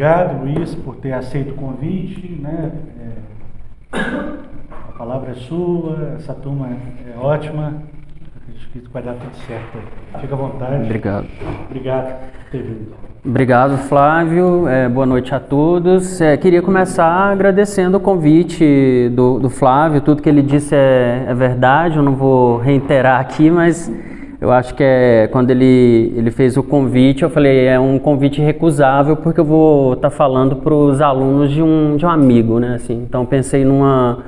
Obrigado, Luiz, por ter aceito o convite, né? A palavra é sua, essa turma é ótima, acho que vai dar tudo certo. Fica à vontade. Obrigado. Obrigado por ter vindo. Obrigado, Flávio. Boa noite a todos. Queria começar agradecendo o convite do Flávio. Tudo que ele disse é verdade, eu não vou reiterar aqui, mas eu acho que quando ele fez o convite, eu falei, é um convite recusável, porque eu vou estar falando para os alunos de um amigo, né? Assim, então pensei numa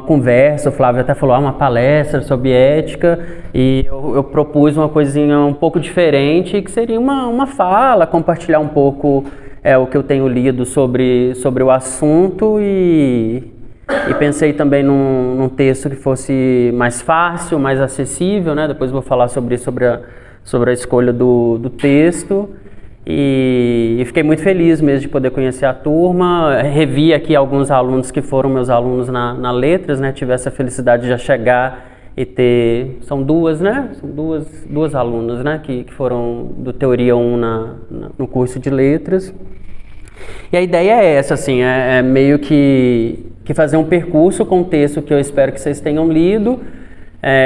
conversa, o Flávio até falou, uma palestra sobre ética, e eu propus uma coisinha um pouco diferente, que seria uma fala, compartilhar um pouco o que eu tenho lido sobre o assunto, e pensei também num texto que fosse mais fácil, mais acessível, né? Depois vou falar sobre a escolha do texto. E fiquei muito feliz mesmo de poder conhecer a turma. Revi aqui alguns alunos que foram meus alunos na Letras, né? Tive essa felicidade de já chegar e ter... São duas, né? São duas alunas, né? Que foram do Teoria 1 no curso de Letras. E a ideia é essa, assim, é meio que fazer um percurso com o texto que eu espero que vocês tenham lido.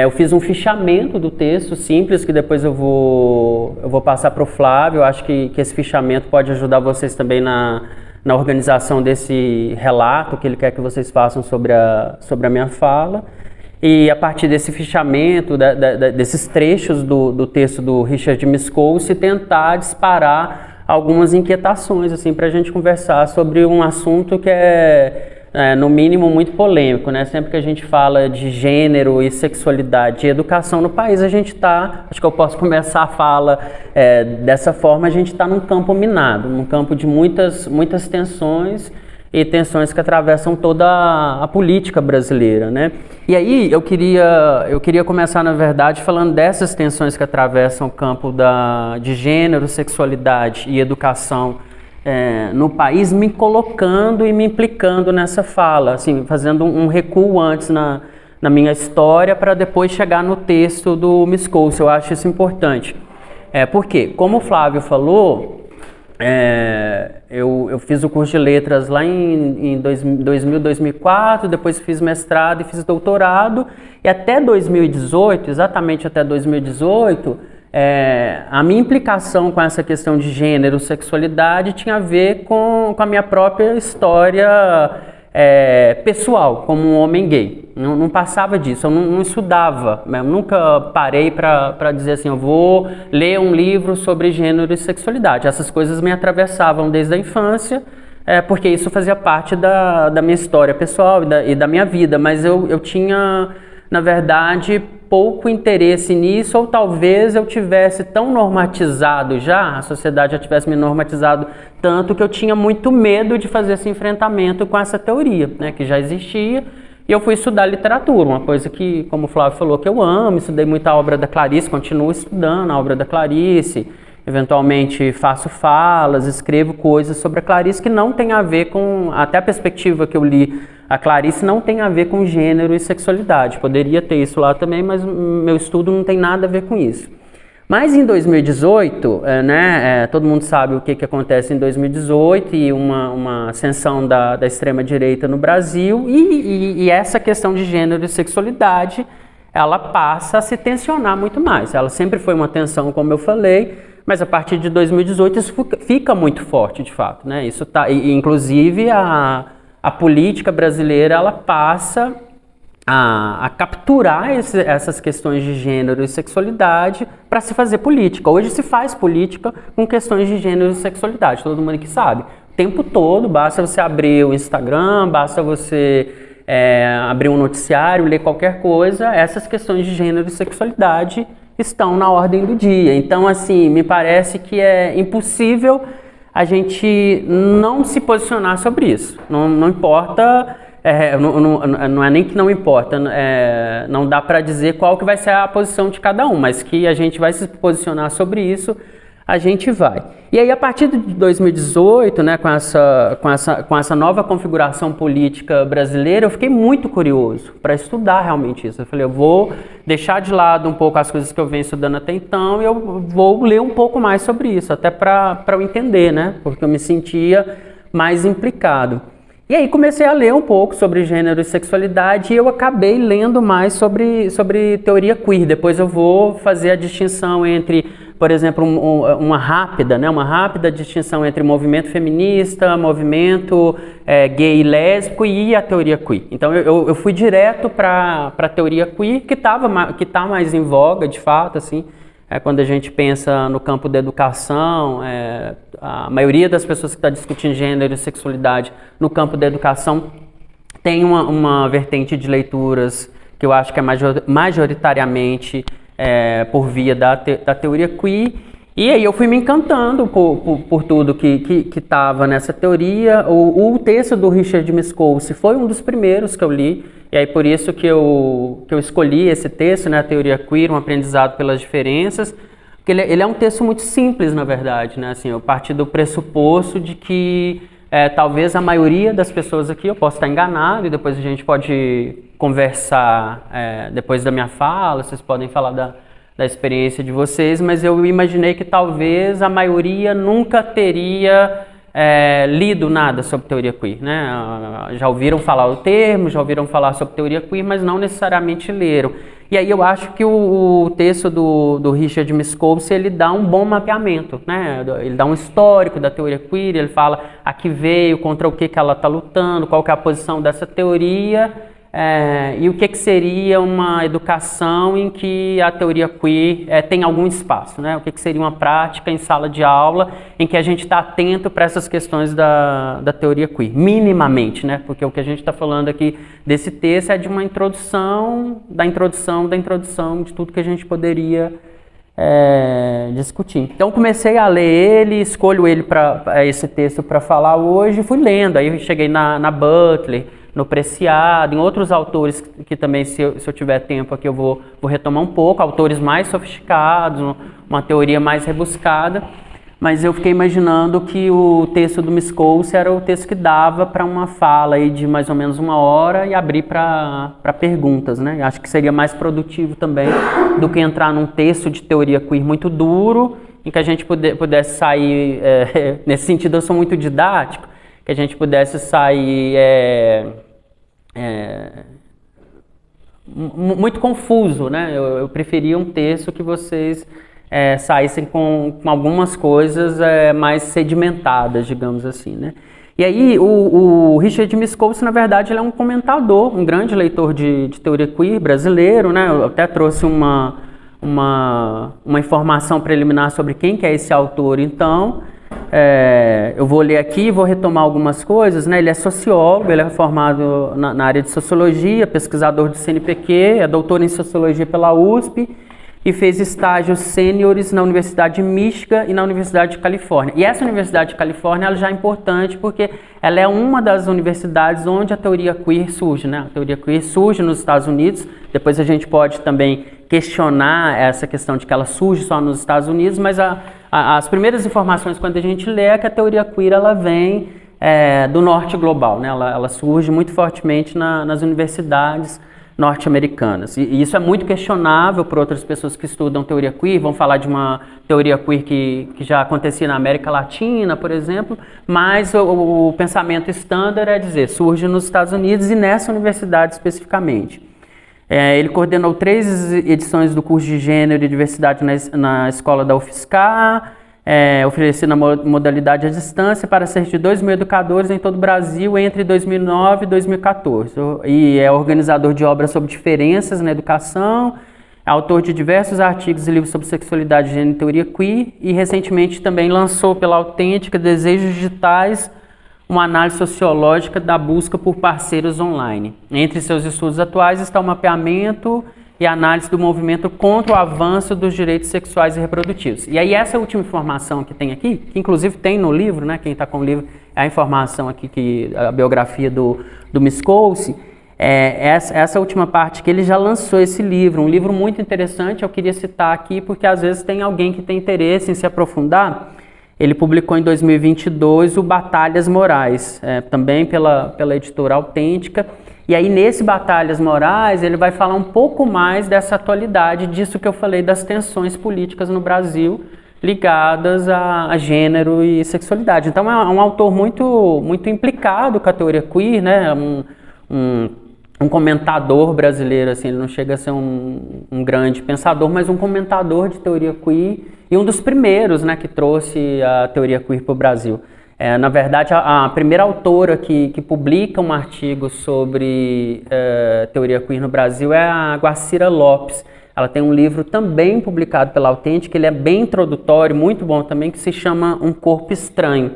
Eu fiz um fichamento do texto simples, que depois eu vou passar para o Flávio. Eu acho que esse fichamento pode ajudar vocês também na organização desse relato que ele quer que vocês façam sobre a minha fala. E a partir desse fichamento, desses trechos do texto do Richard Miskolci, tentar disparar algumas inquietações assim, para a gente conversar sobre um assunto que no mínimo muito polêmico, né? Sempre que a gente fala de gênero e sexualidade e educação no país, a gente acho que eu posso começar a fala dessa forma, a gente está num campo minado, num campo de muitas tensões, e tensões que atravessam toda a política brasileira, né? E aí eu queria começar, na verdade, falando dessas tensões que atravessam o campo de gênero, sexualidade e educação no país, me colocando e me implicando nessa fala, assim, fazendo um recuo antes na minha história para depois chegar no texto do Miskolci. Eu acho isso importante. Porque, como o Flávio falou, eu fiz o curso de letras lá em 2000, 2004, depois fiz mestrado e fiz doutorado, e até 2018, exatamente até 2018, a minha implicação com essa questão de gênero, sexualidade, tinha a ver com a minha própria história pessoal, como um homem gay. Não passava disso, eu não estudava, eu nunca parei para dizer assim, eu vou ler um livro sobre gênero e sexualidade. Essas coisas me atravessavam desde a infância, porque isso fazia parte da minha história pessoal e da minha vida, mas eu tinha, na verdade, pouco interesse nisso, ou talvez eu tivesse tão normatizado já, a sociedade já tivesse me normatizado tanto, que eu tinha muito medo de fazer esse enfrentamento com essa teoria, né, que já existia. E eu fui estudar literatura, uma coisa que, como o Flávio falou, que eu amo, estudei muita obra da Clarice, continuo estudando a obra da Clarice, eventualmente faço falas, escrevo coisas sobre a Clarice que não tem a ver com, até a perspectiva que eu li a Clarice não tem a ver com gênero e sexualidade. Poderia ter isso lá também, mas meu estudo não tem nada a ver com isso. Mas em 2018, todo mundo sabe o que acontece em 2018 e uma ascensão da extrema-direita no Brasil, e essa questão de gênero e sexualidade, ela passa a se tensionar muito mais. Ela sempre foi uma tensão, como eu falei, mas a partir de 2018 isso fica muito forte, de fato, né? Isso inclusive a política brasileira, ela passa a capturar essas questões de gênero e sexualidade para se fazer política. Hoje se faz política com questões de gênero e sexualidade, todo mundo que sabe. O tempo todo, basta você abrir o Instagram, basta você abrir um noticiário, ler qualquer coisa, essas questões de gênero e sexualidade estão na ordem do dia. Então, assim, me parece que é impossível a gente não se posicionar sobre isso. Não importa, não é nem que não importa, não dá para dizer qual que vai ser a posição de cada um, mas que a gente vai se posicionar sobre isso, a gente vai. E aí, a partir de 2018, né, com essa nova configuração política brasileira, eu fiquei muito curioso para estudar realmente isso. Eu falei, eu vou deixar de lado um pouco as coisas que eu venho estudando até então e eu vou ler um pouco mais sobre isso, até para eu entender, né, porque eu me sentia mais implicado. E aí comecei a ler um pouco sobre gênero e sexualidade e eu acabei lendo mais sobre teoria queer. Depois eu vou fazer a distinção entre, por exemplo, uma rápida distinção entre movimento feminista, movimento gay e lésbico e a teoria queer. Então eu fui direto para a teoria queer, que tá mais em voga, de fato, assim. Quando a gente pensa no campo da educação, a maioria das pessoas que está discutindo gênero e sexualidade no campo da educação tem uma vertente de leituras que eu acho que é majoritariamente por via da teoria queer. E aí eu fui me encantando por tudo que estava nessa teoria. O texto do Richard Miskolci foi um dos primeiros que eu li. E aí por isso que eu escolhi esse texto, né, a teoria queer, um aprendizado pelas diferenças, porque ele é um texto muito simples, na verdade, né, assim, eu parti do pressuposto de que talvez a maioria das pessoas aqui, eu posso estar enganado, e depois a gente pode conversar depois da minha fala, vocês podem falar da experiência de vocês, mas eu imaginei que talvez a maioria nunca teria lido nada sobre teoria queer, né? Já ouviram falar o termo, já ouviram falar sobre teoria queer, mas não necessariamente leram. E aí eu acho que o texto do Richard Miskolci, ele dá um bom mapeamento, né? Ele dá um histórico da teoria queer, ele fala a que veio, contra o que ela está lutando, qual que é a posição dessa teoria, e o que seria uma educação em que a teoria queer tem algum espaço, né? O que seria uma prática em sala de aula em que a gente está atento para essas questões da teoria queer, minimamente, né? Porque o que a gente está falando aqui desse texto é de uma introdução de tudo que a gente poderia discutir. Então comecei a ler ele, escolho ele esse texto para falar hoje, fui lendo, aí cheguei na Butler, no Preciado, em outros autores que também, se eu tiver tempo aqui, eu vou retomar um pouco, autores mais sofisticados, uma teoria mais rebuscada, mas eu fiquei imaginando que o texto do Miskolci era o texto que dava para uma fala aí de mais ou menos 1 hora e abrir para perguntas, né? Acho que seria mais produtivo também do que entrar num texto de teoria queer muito duro, em que a gente pudesse sair, nesse sentido eu sou muito didático, que a gente pudesse sair muito confuso, né? Eu preferia um texto que vocês saíssem com algumas coisas mais sedimentadas, digamos assim, né? E aí o Richard Miskolci, na verdade, ele é um comentador, um grande leitor de teoria queer brasileiro, né? Eu até trouxe uma informação preliminar sobre quem que é esse autor, então. Eu vou ler aqui e vou retomar algumas coisas, né? Ele é sociólogo, ele é formado na área de sociologia, pesquisador do CNPq, é doutor em sociologia pela USP e fez estágios sêniores na Universidade de Michigan e na Universidade de Califórnia. E essa Universidade de Califórnia ela já é importante porque ela é uma das universidades onde a teoria queer surge, né? A teoria queer surge nos Estados Unidos, depois a gente pode também questionar essa questão de que ela surge só nos Estados Unidos, mas as primeiras informações quando a gente lê é que a teoria queer ela vem do norte global, né? Ela surge muito fortemente nas universidades norte-americanas. E isso é muito questionável por outras pessoas que estudam teoria queer, vão falar de uma teoria queer que já acontecia na América Latina, por exemplo, mas o pensamento estándar é dizer, surge nos Estados Unidos e nessa universidade especificamente. Ele coordenou 3 edições do curso de Gênero e Diversidade na escola da UFSCar, oferecendo a modalidade à distância para cerca de 2 mil educadores em todo o Brasil entre 2009 e 2014. E é organizador de obras sobre diferenças na educação, autor de diversos artigos e livros sobre sexualidade, gênero e teoria queer, e recentemente também lançou pela Autêntica Desejos Digitais, uma análise sociológica da busca por parceiros online. Entre seus estudos atuais está o mapeamento e análise do movimento contra o avanço dos direitos sexuais e reprodutivos. E aí essa última informação que tem aqui, que inclusive tem no livro, né, quem está com o livro, é a informação aqui, a biografia do Miskolci, Essa última parte que ele já lançou esse livro, um livro muito interessante, eu queria citar aqui porque às vezes tem alguém que tem interesse em se aprofundar. Ele publicou em 2022 o Batalhas Morais, também pela editora Autêntica. E aí nesse Batalhas Morais ele vai falar um pouco mais dessa atualidade, disso que eu falei das tensões políticas no Brasil, ligadas a gênero e sexualidade. Então é um autor muito implicado com a teoria queer, né? Um comentador brasileiro, assim, ele não chega a ser um grande pensador, mas um comentador de teoria queer e um dos primeiros, né, que trouxe a teoria queer para o Brasil. Na verdade, a primeira autora que publica um artigo sobre teoria queer no Brasil é a Guacira Lopes. Ela tem um livro também publicado pela Autêntica, ele é bem introdutório, muito bom também, que se chama Um Corpo Estranho.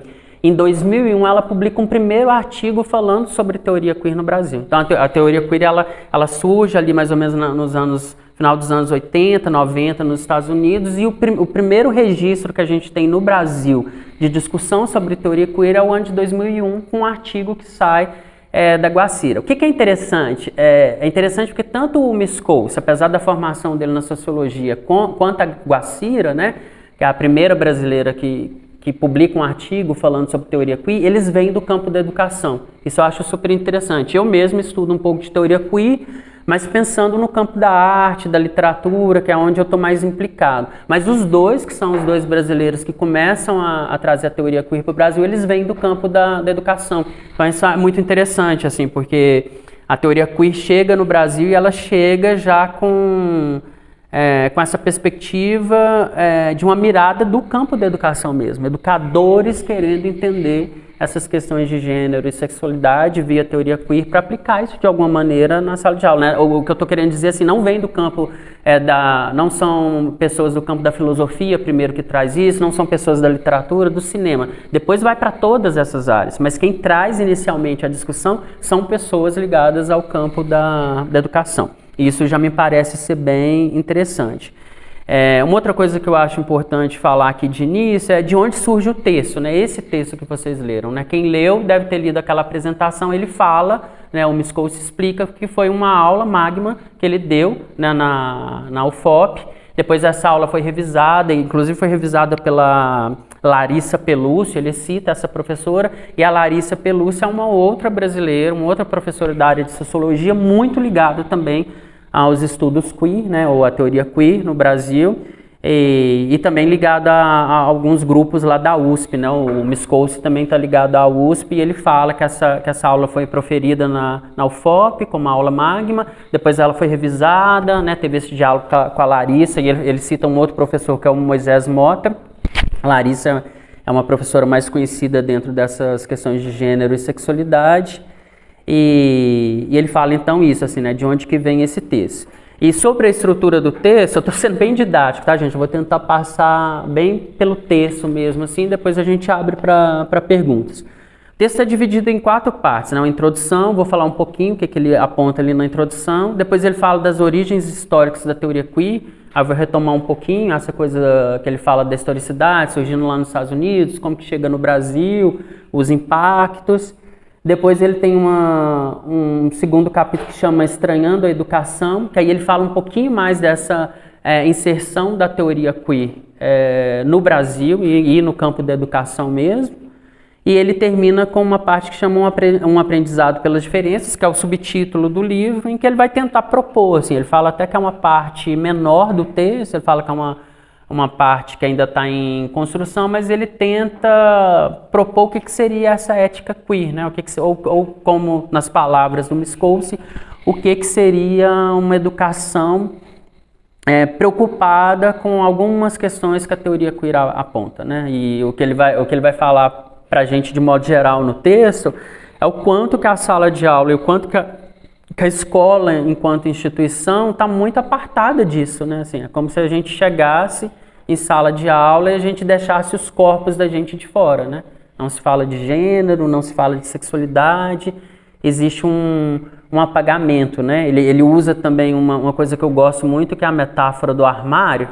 Em 2001, ela publica um primeiro artigo falando sobre teoria queer no Brasil. Então, a teoria queer ela surge ali mais ou menos final dos anos 80, 90 nos Estados Unidos, e o primeiro registro que a gente tem no Brasil de discussão sobre teoria queer é o ano de 2001, com um artigo que sai da Guacira. O que é interessante? É interessante porque tanto o Miscouce, apesar da formação dele na sociologia, quanto a Guacira, né, que é a primeira brasileira que publica um artigo falando sobre teoria queer, eles vêm do campo da educação. Isso eu acho super interessante. Eu mesmo estudo um pouco de teoria queer, mas pensando no campo da arte, da literatura, que é onde eu estou mais implicado. Mas os dois, que são os dois brasileiros que começam a trazer a teoria queer para o Brasil, eles vêm do campo da educação. Então isso é muito interessante, assim, porque a teoria queer chega no Brasil e ela chega já com essa perspectiva de uma mirada do campo da educação mesmo, educadores querendo entender essas questões de gênero e sexualidade via teoria queer para aplicar isso de alguma maneira na sala de aula, né? O que eu estou querendo dizer assim, não vem do campo não são pessoas do campo da filosofia primeiro que traz isso, não são pessoas da literatura, do cinema, depois vai para todas essas áreas, mas quem traz inicialmente a discussão são pessoas ligadas ao campo da educação. Isso já me parece ser bem interessante. Uma outra coisa que eu acho importante falar aqui de início é de onde surge o texto, né? Esse texto que vocês leram, né? Quem leu deve ter lido aquela apresentação, ele fala, né? O Miscouce explica que foi uma aula magma que ele deu, né? na UFOP. Depois essa aula foi revisada, inclusive foi revisada pela Larissa Pelúcio, ele cita essa professora, e a Larissa Pelúcio é uma outra brasileira, uma outra professora da área de sociologia, muito ligada também aos estudos queer, né, ou a teoria queer no Brasil, e também ligada a alguns grupos lá da USP, né, o Miscouce também está ligado à USP, e ele fala que essa aula foi proferida na UFOP como aula magma, depois ela foi revisada, né, teve esse diálogo com a Larissa, e ele cita um outro professor que é o Moisés Mota. A Larissa é uma professora mais conhecida dentro dessas questões de gênero e sexualidade, e ele fala então isso, assim, né, de onde que vem esse texto. E sobre a estrutura do texto, eu estou sendo bem didático, tá, gente? Eu vou tentar passar bem pelo texto mesmo, assim, depois a gente abre para perguntas. O texto é dividido em 4 partes, né? Uma introdução, vou falar um pouquinho o que ele aponta ali na introdução, depois ele fala das origens históricas da teoria queer, aí eu vou retomar um pouquinho essa coisa que ele fala da historicidade, surgindo lá nos Estados Unidos, como que chega no Brasil, os impactos. Depois ele tem um segundo capítulo que chama Estranhando a Educação, que aí ele fala um pouquinho mais dessa inserção da teoria queer no Brasil e no campo da educação mesmo. E ele termina com uma parte que chama um aprendizado pelas diferenças, que é o subtítulo do livro, em que ele vai tentar propor, assim, ele fala até que é uma parte menor do texto, ele fala que é uma parte que ainda está em construção, mas ele tenta propor o que seria essa ética queer, né? Ou como nas palavras do Miscouce, o que seria uma educação preocupada com algumas questões que a teoria queer aponta, né? E o que ele vai falar para a gente de modo geral no texto é o quanto que a sala de aula e o quanto que a escola enquanto instituição está muito apartada disso, né? Assim, é como se a gente chegasse em sala de aula e a gente deixasse os corpos da gente de fora, né? Não se fala de gênero, não se fala de sexualidade, existe um apagamento, né? Ele usa também uma coisa que eu gosto muito, que é a metáfora do armário,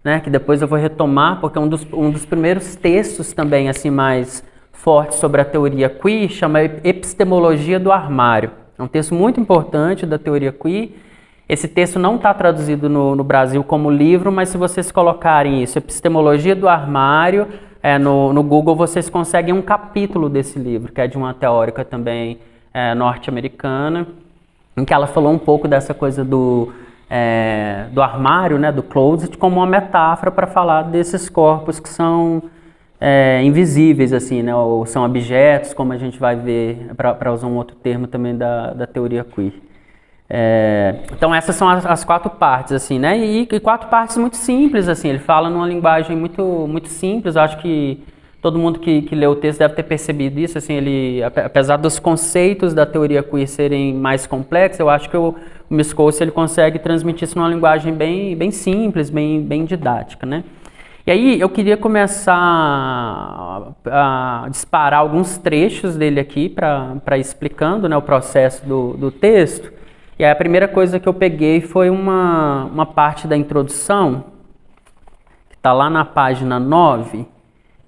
né, que depois eu vou retomar, porque um dos primeiros textos também assim mais fortes sobre a teoria queer chama Epistemologia do Armário. É um texto muito importante da teoria queer. Esse texto não está traduzido no Brasil como livro, mas se vocês colocarem isso, Epistemologia do Armário, no Google vocês conseguem um capítulo desse livro, que é de uma teórica também norte-americana, em que ela falou um pouco dessa coisa do armário, né, do closet, como uma metáfora para falar desses corpos que são invisíveis, assim, né, ou são objetos, como a gente vai ver, para usar um outro termo também da teoria queer. Então essas são as 4 partes, assim, né? E 4 partes muito simples, assim. Ele fala numa linguagem muito, muito simples. Eu acho que todo mundo que leu o texto deve ter percebido isso, assim. Ele, apesar dos conceitos da teoria queer serem mais complexos, eu acho que o Miskolc ele consegue transmitir isso numa linguagem bem, bem simples, bem didática, né? E aí eu queria começar a disparar alguns trechos dele aqui para explicando, né, o processo do texto. E aí a primeira coisa que eu peguei foi uma parte da introdução, que está lá na página 9,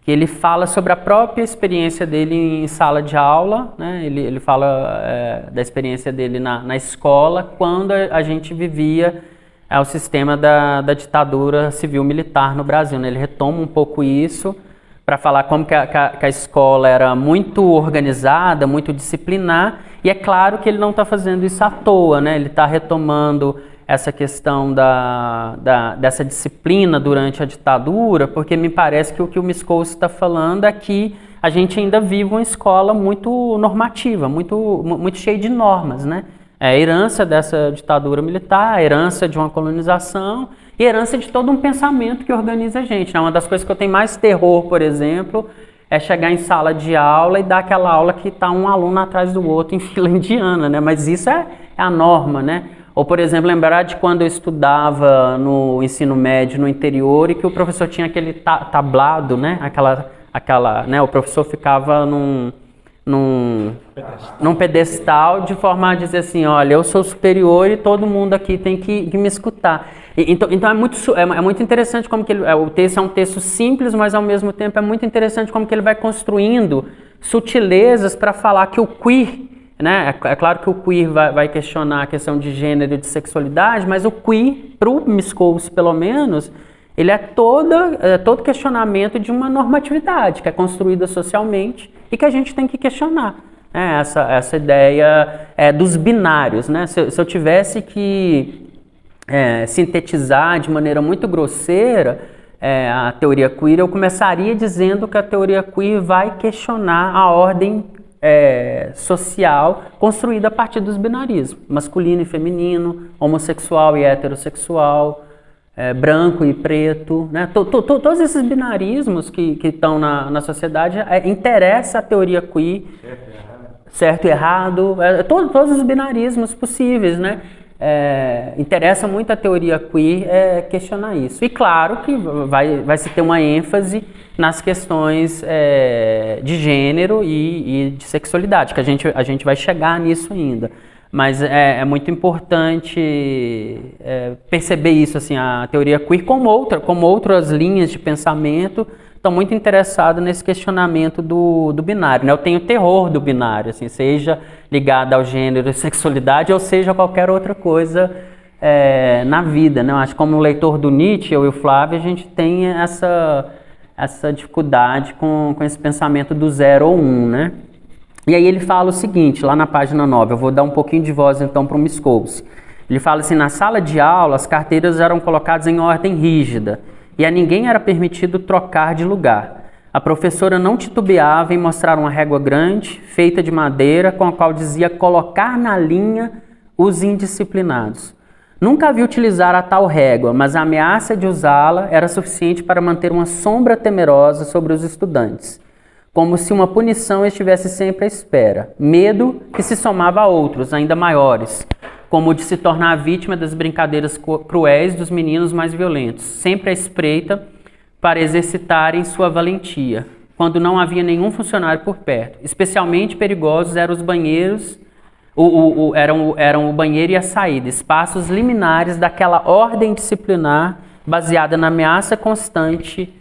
que ele fala sobre a própria experiência dele em sala de aula, né? Ele fala da experiência dele na escola, quando a gente vivia o sistema da ditadura civil-militar no Brasil, né? Ele retoma um pouco isso, para falar como que a escola era muito organizada, muito disciplinar, e é claro que ele não está fazendo isso à toa, né? Ele está retomando essa questão dessa disciplina durante a ditadura, porque me parece que o que o Miskolc está falando é que a gente ainda vive uma escola muito normativa, muito cheia de normas, né? É a herança dessa ditadura militar, a herança de uma colonização e a herança de todo um pensamento que organiza a gente, né? Uma das coisas que eu tenho mais terror, por exemplo, é chegar em sala de aula e dar aquela aula que está um aluno atrás do outro em fila indiana, né? Mas isso é a norma, né? Ou, por exemplo, lembrar de quando eu estudava no ensino médio no interior e que o professor tinha aquele tablado, né? Né? O professor ficava num pedestal de forma a dizer assim, olha, eu sou superior e todo mundo aqui tem que me escutar. Então é muito interessante como que o texto é um texto simples, mas ao mesmo tempo é muito interessante como que ele vai construindo sutilezas para falar que o queer, né? É claro que o queer vai questionar a questão de gênero e de sexualidade, mas o queer, para o Miskolc pelo menos, ele é todo questionamento de uma normatividade que é construída socialmente e que a gente tem que questionar. Essa ideia dos binários, né? Se eu tivesse que sintetizar de maneira muito grosseira a teoria queer, eu começaria dizendo que a teoria queer vai questionar a ordem social construída a partir dos binarismos, masculino e feminino, homossexual e heterossexual, branco e preto, né? Todos esses binarismos que estão na sociedade interessa a teoria queer, certo e errado, todos os binarismos possíveis, né? Interessa muito a teoria queer questionar isso. E claro que vai se ter uma ênfase nas questões de gênero e de sexualidade, que a gente vai chegar nisso ainda. Mas é muito importante perceber isso, assim, a teoria queer como outras linhas de pensamento estão muito interessadas nesse questionamento do binário, né? Eu tenho terror do binário, assim, seja ligado ao gênero e sexualidade ou seja qualquer outra coisa na vida, né? Eu acho que como leitor do Nietzsche, eu e o Flávio, a gente tem essa dificuldade com esse pensamento do 0 ou 1, né? E aí ele fala o seguinte, lá na página 9, eu vou dar um pouquinho de voz então para o Miskolc. Ele fala assim, na sala de aula as carteiras eram colocadas em ordem rígida e a ninguém era permitido trocar de lugar. A professora não titubeava em mostrar uma régua grande, feita de madeira, com a qual dizia colocar na linha os indisciplinados. Nunca vi utilizar a tal régua, mas a ameaça de usá-la era suficiente para manter uma sombra temerosa sobre os estudantes, como se uma punição estivesse sempre à espera. Medo que se somava a outros, ainda maiores, como o de se tornar vítima das brincadeiras cruéis dos meninos mais violentos, sempre à espreita para exercitarem sua valentia, quando não havia nenhum funcionário por perto. Especialmente perigosos eram os banheiros, eram o banheiro e a saída, espaços liminares daquela ordem disciplinar baseada na ameaça constante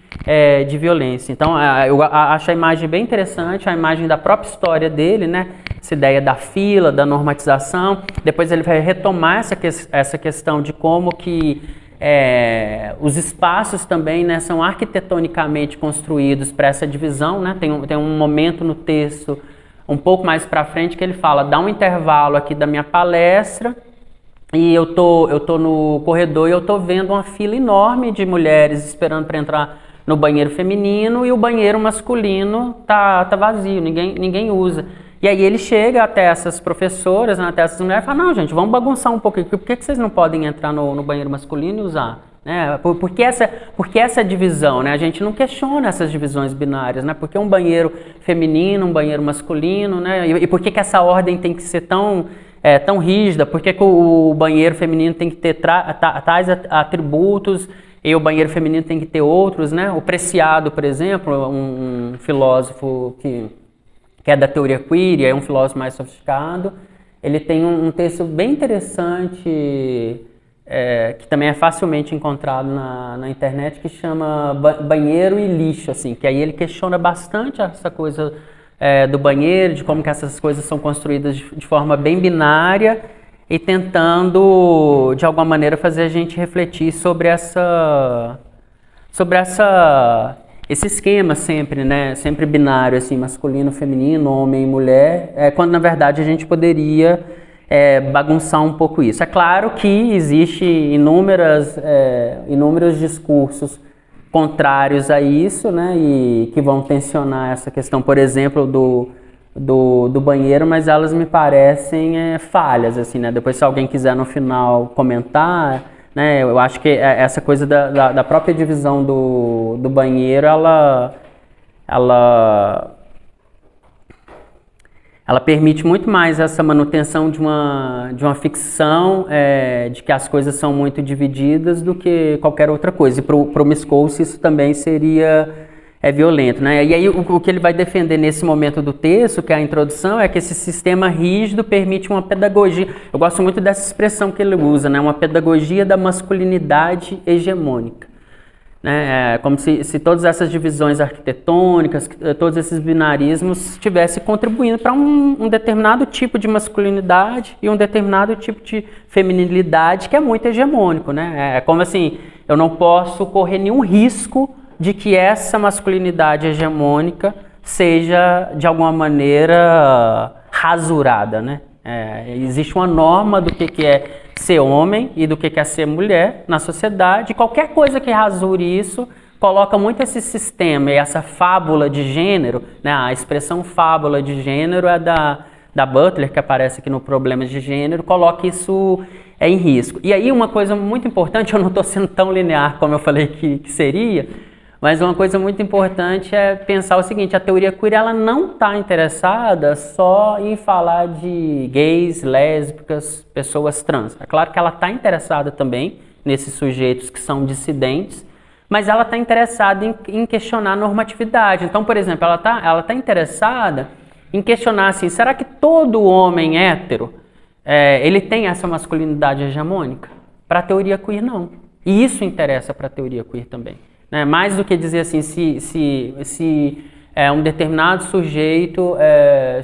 de violência. Então, eu acho a imagem bem interessante, a imagem da própria história dele, né? Essa ideia da fila, da normatização. Depois ele vai retomar essa questão de como que os espaços também, né, são arquitetonicamente construídos para essa divisão, né? Tem um momento no texto, um pouco mais para frente, que ele fala, dá um intervalo aqui da minha palestra, e eu tô no corredor e eu tô vendo uma fila enorme de mulheres esperando para entrar no banheiro feminino, e o banheiro masculino tá vazio, ninguém usa. E aí ele chega até essas professoras, né, até essas mulheres, e fala, não, gente, vamos bagunçar um pouquinho, por que vocês não podem entrar no banheiro masculino e usar? Né? Por que essa divisão? Né? A gente não questiona essas divisões binárias, né? Por que um banheiro feminino, um banheiro masculino, né? E por que essa ordem tem que ser tão rígida? Por que o banheiro feminino tem que ter tais atributos e o banheiro feminino tem que ter outros, né? O Preciado, por exemplo, um filósofo que é da teoria queer, é um filósofo mais sofisticado, ele tem um texto bem interessante, que também é facilmente encontrado na internet, que chama Banheiro e Lixo, assim, que aí ele questiona bastante essa coisa do banheiro, de como que essas coisas são construídas de forma bem binária, e tentando, de alguma maneira, fazer a gente refletir sobre esse esquema sempre, né? Sempre binário, assim, masculino, feminino, homem e mulher, quando na verdade a gente poderia bagunçar um pouco isso. É claro que existe inúmeros discursos contrários a isso, né? E que vão tensionar essa questão, por exemplo, do banheiro, mas elas me parecem falhas, assim, né? Depois, se alguém quiser no final comentar, né? Eu acho que essa coisa da própria divisão do banheiro, ela permite muito mais essa manutenção de uma ficção, de que as coisas são muito divididas, do que qualquer outra coisa. E para o Miskolcz isso também seria violento, né? E aí o que ele vai defender nesse momento do texto, que é a introdução, é que esse sistema rígido permite uma pedagogia. Eu gosto muito dessa expressão que ele usa, né? Uma pedagogia da masculinidade hegemônica. Né? Como se todas essas divisões arquitetônicas, todos esses binarismos estivessem contribuindo para um determinado tipo de masculinidade e um determinado tipo de feminilidade que é muito hegemônico, né? É como assim, eu não posso correr nenhum risco de que essa masculinidade hegemônica seja, de alguma maneira, rasurada, né? Existe uma norma do que é ser homem e do que é ser mulher na sociedade, e qualquer coisa que rasure isso coloca muito esse sistema e essa fábula de gênero, né? A expressão fábula de gênero é da Butler, que aparece aqui no Problemas de Gênero, coloca isso em risco. E aí uma coisa muito importante, eu não estou sendo tão linear como eu falei que seria, mas uma coisa muito importante é pensar o seguinte: a teoria queer, ela não está interessada só em falar de gays, lésbicas, pessoas trans. É claro que ela está interessada também nesses sujeitos que são dissidentes, mas ela está interessada em questionar a normatividade. Então, por exemplo, ela tá interessada em questionar assim, será que todo homem hétero ele tem essa masculinidade hegemônica? Para a teoria queer, não. E isso interessa para a teoria queer também. Né? Mais do que dizer assim, se um determinado sujeito,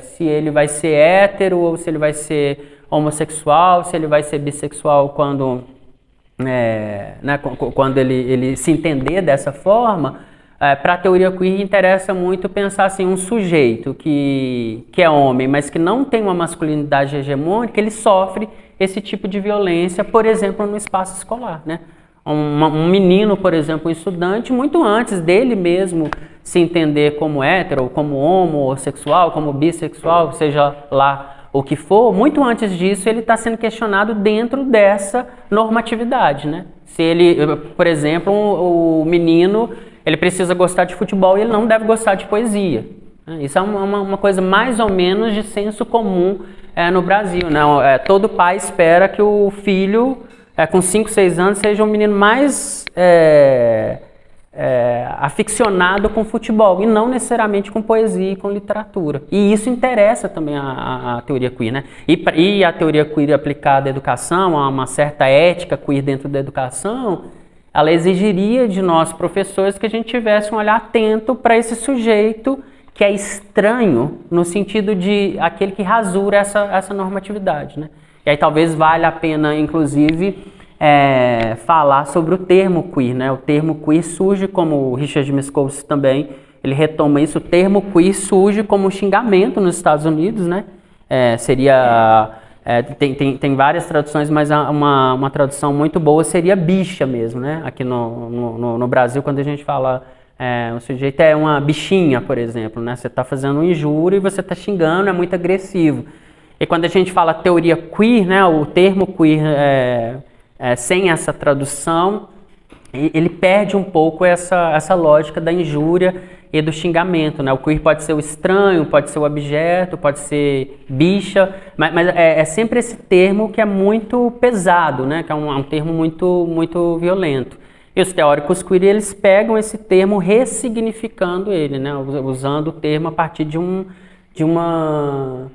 se ele vai ser hétero ou se ele vai ser homossexual, se ele vai ser bissexual quando ele se entender dessa forma, para a teoria queer interessa muito pensar assim, um sujeito que é homem, mas que não tem uma masculinidade hegemônica, ele sofre esse tipo de violência, por exemplo, no espaço escolar, né? Um menino, por exemplo, um estudante, muito antes dele mesmo se entender como hétero, como homossexual, como bissexual, seja lá o que for, muito antes disso ele está sendo questionado dentro dessa normatividade, né? Se ele, por exemplo, o menino, ele precisa gostar de futebol e ele não deve gostar de poesia. Isso é uma coisa mais ou menos de senso comum no Brasil, né? Todo pai espera que o filho com 5, 6 anos, seja um menino mais aficionado com futebol, e não necessariamente com poesia e com literatura. E isso interessa também a teoria queer, né? E a teoria queer aplicada à educação, a uma certa ética queer dentro da educação, ela exigiria de nós, professores, que a gente tivesse um olhar atento para esse sujeito que é estranho, no sentido de aquele que rasura essa normatividade, né? E aí talvez valha a pena, inclusive, falar sobre o termo queer, né? O termo queer surge, como o Richard Miskovsky também, ele retoma isso, o termo queer surge como um xingamento nos Estados Unidos, né? Tem várias traduções, mas uma tradução muito boa seria bicha mesmo, né? Aqui no Brasil, quando a gente fala o sujeito é uma bichinha, por exemplo, né? Você está fazendo uma injúria e você está xingando, é muito agressivo. E quando a gente fala teoria queer, né? O termo queer, sem essa tradução, ele perde um pouco essa lógica da injúria e do xingamento, né? O queer pode ser o estranho, pode ser o objeto, pode ser bicha, mas é sempre esse termo que é muito pesado, né? Que é um termo muito, muito violento. E os teóricos queer, eles pegam esse termo ressignificando ele, né? Usando o termo a partir de uma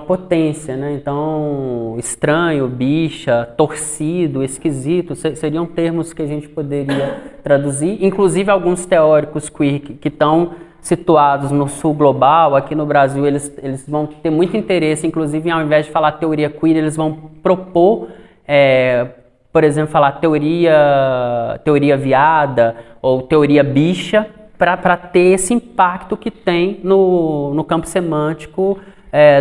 potência, né? Então, estranho, bicha, torcido, esquisito, seriam termos que a gente poderia traduzir. Inclusive, alguns teóricos queer que estão situados no sul global, aqui no Brasil, eles vão ter muito interesse, inclusive, ao invés de falar teoria queer, eles vão propor, por exemplo, falar teoria viada ou teoria bicha, para ter esse impacto que tem no campo semântico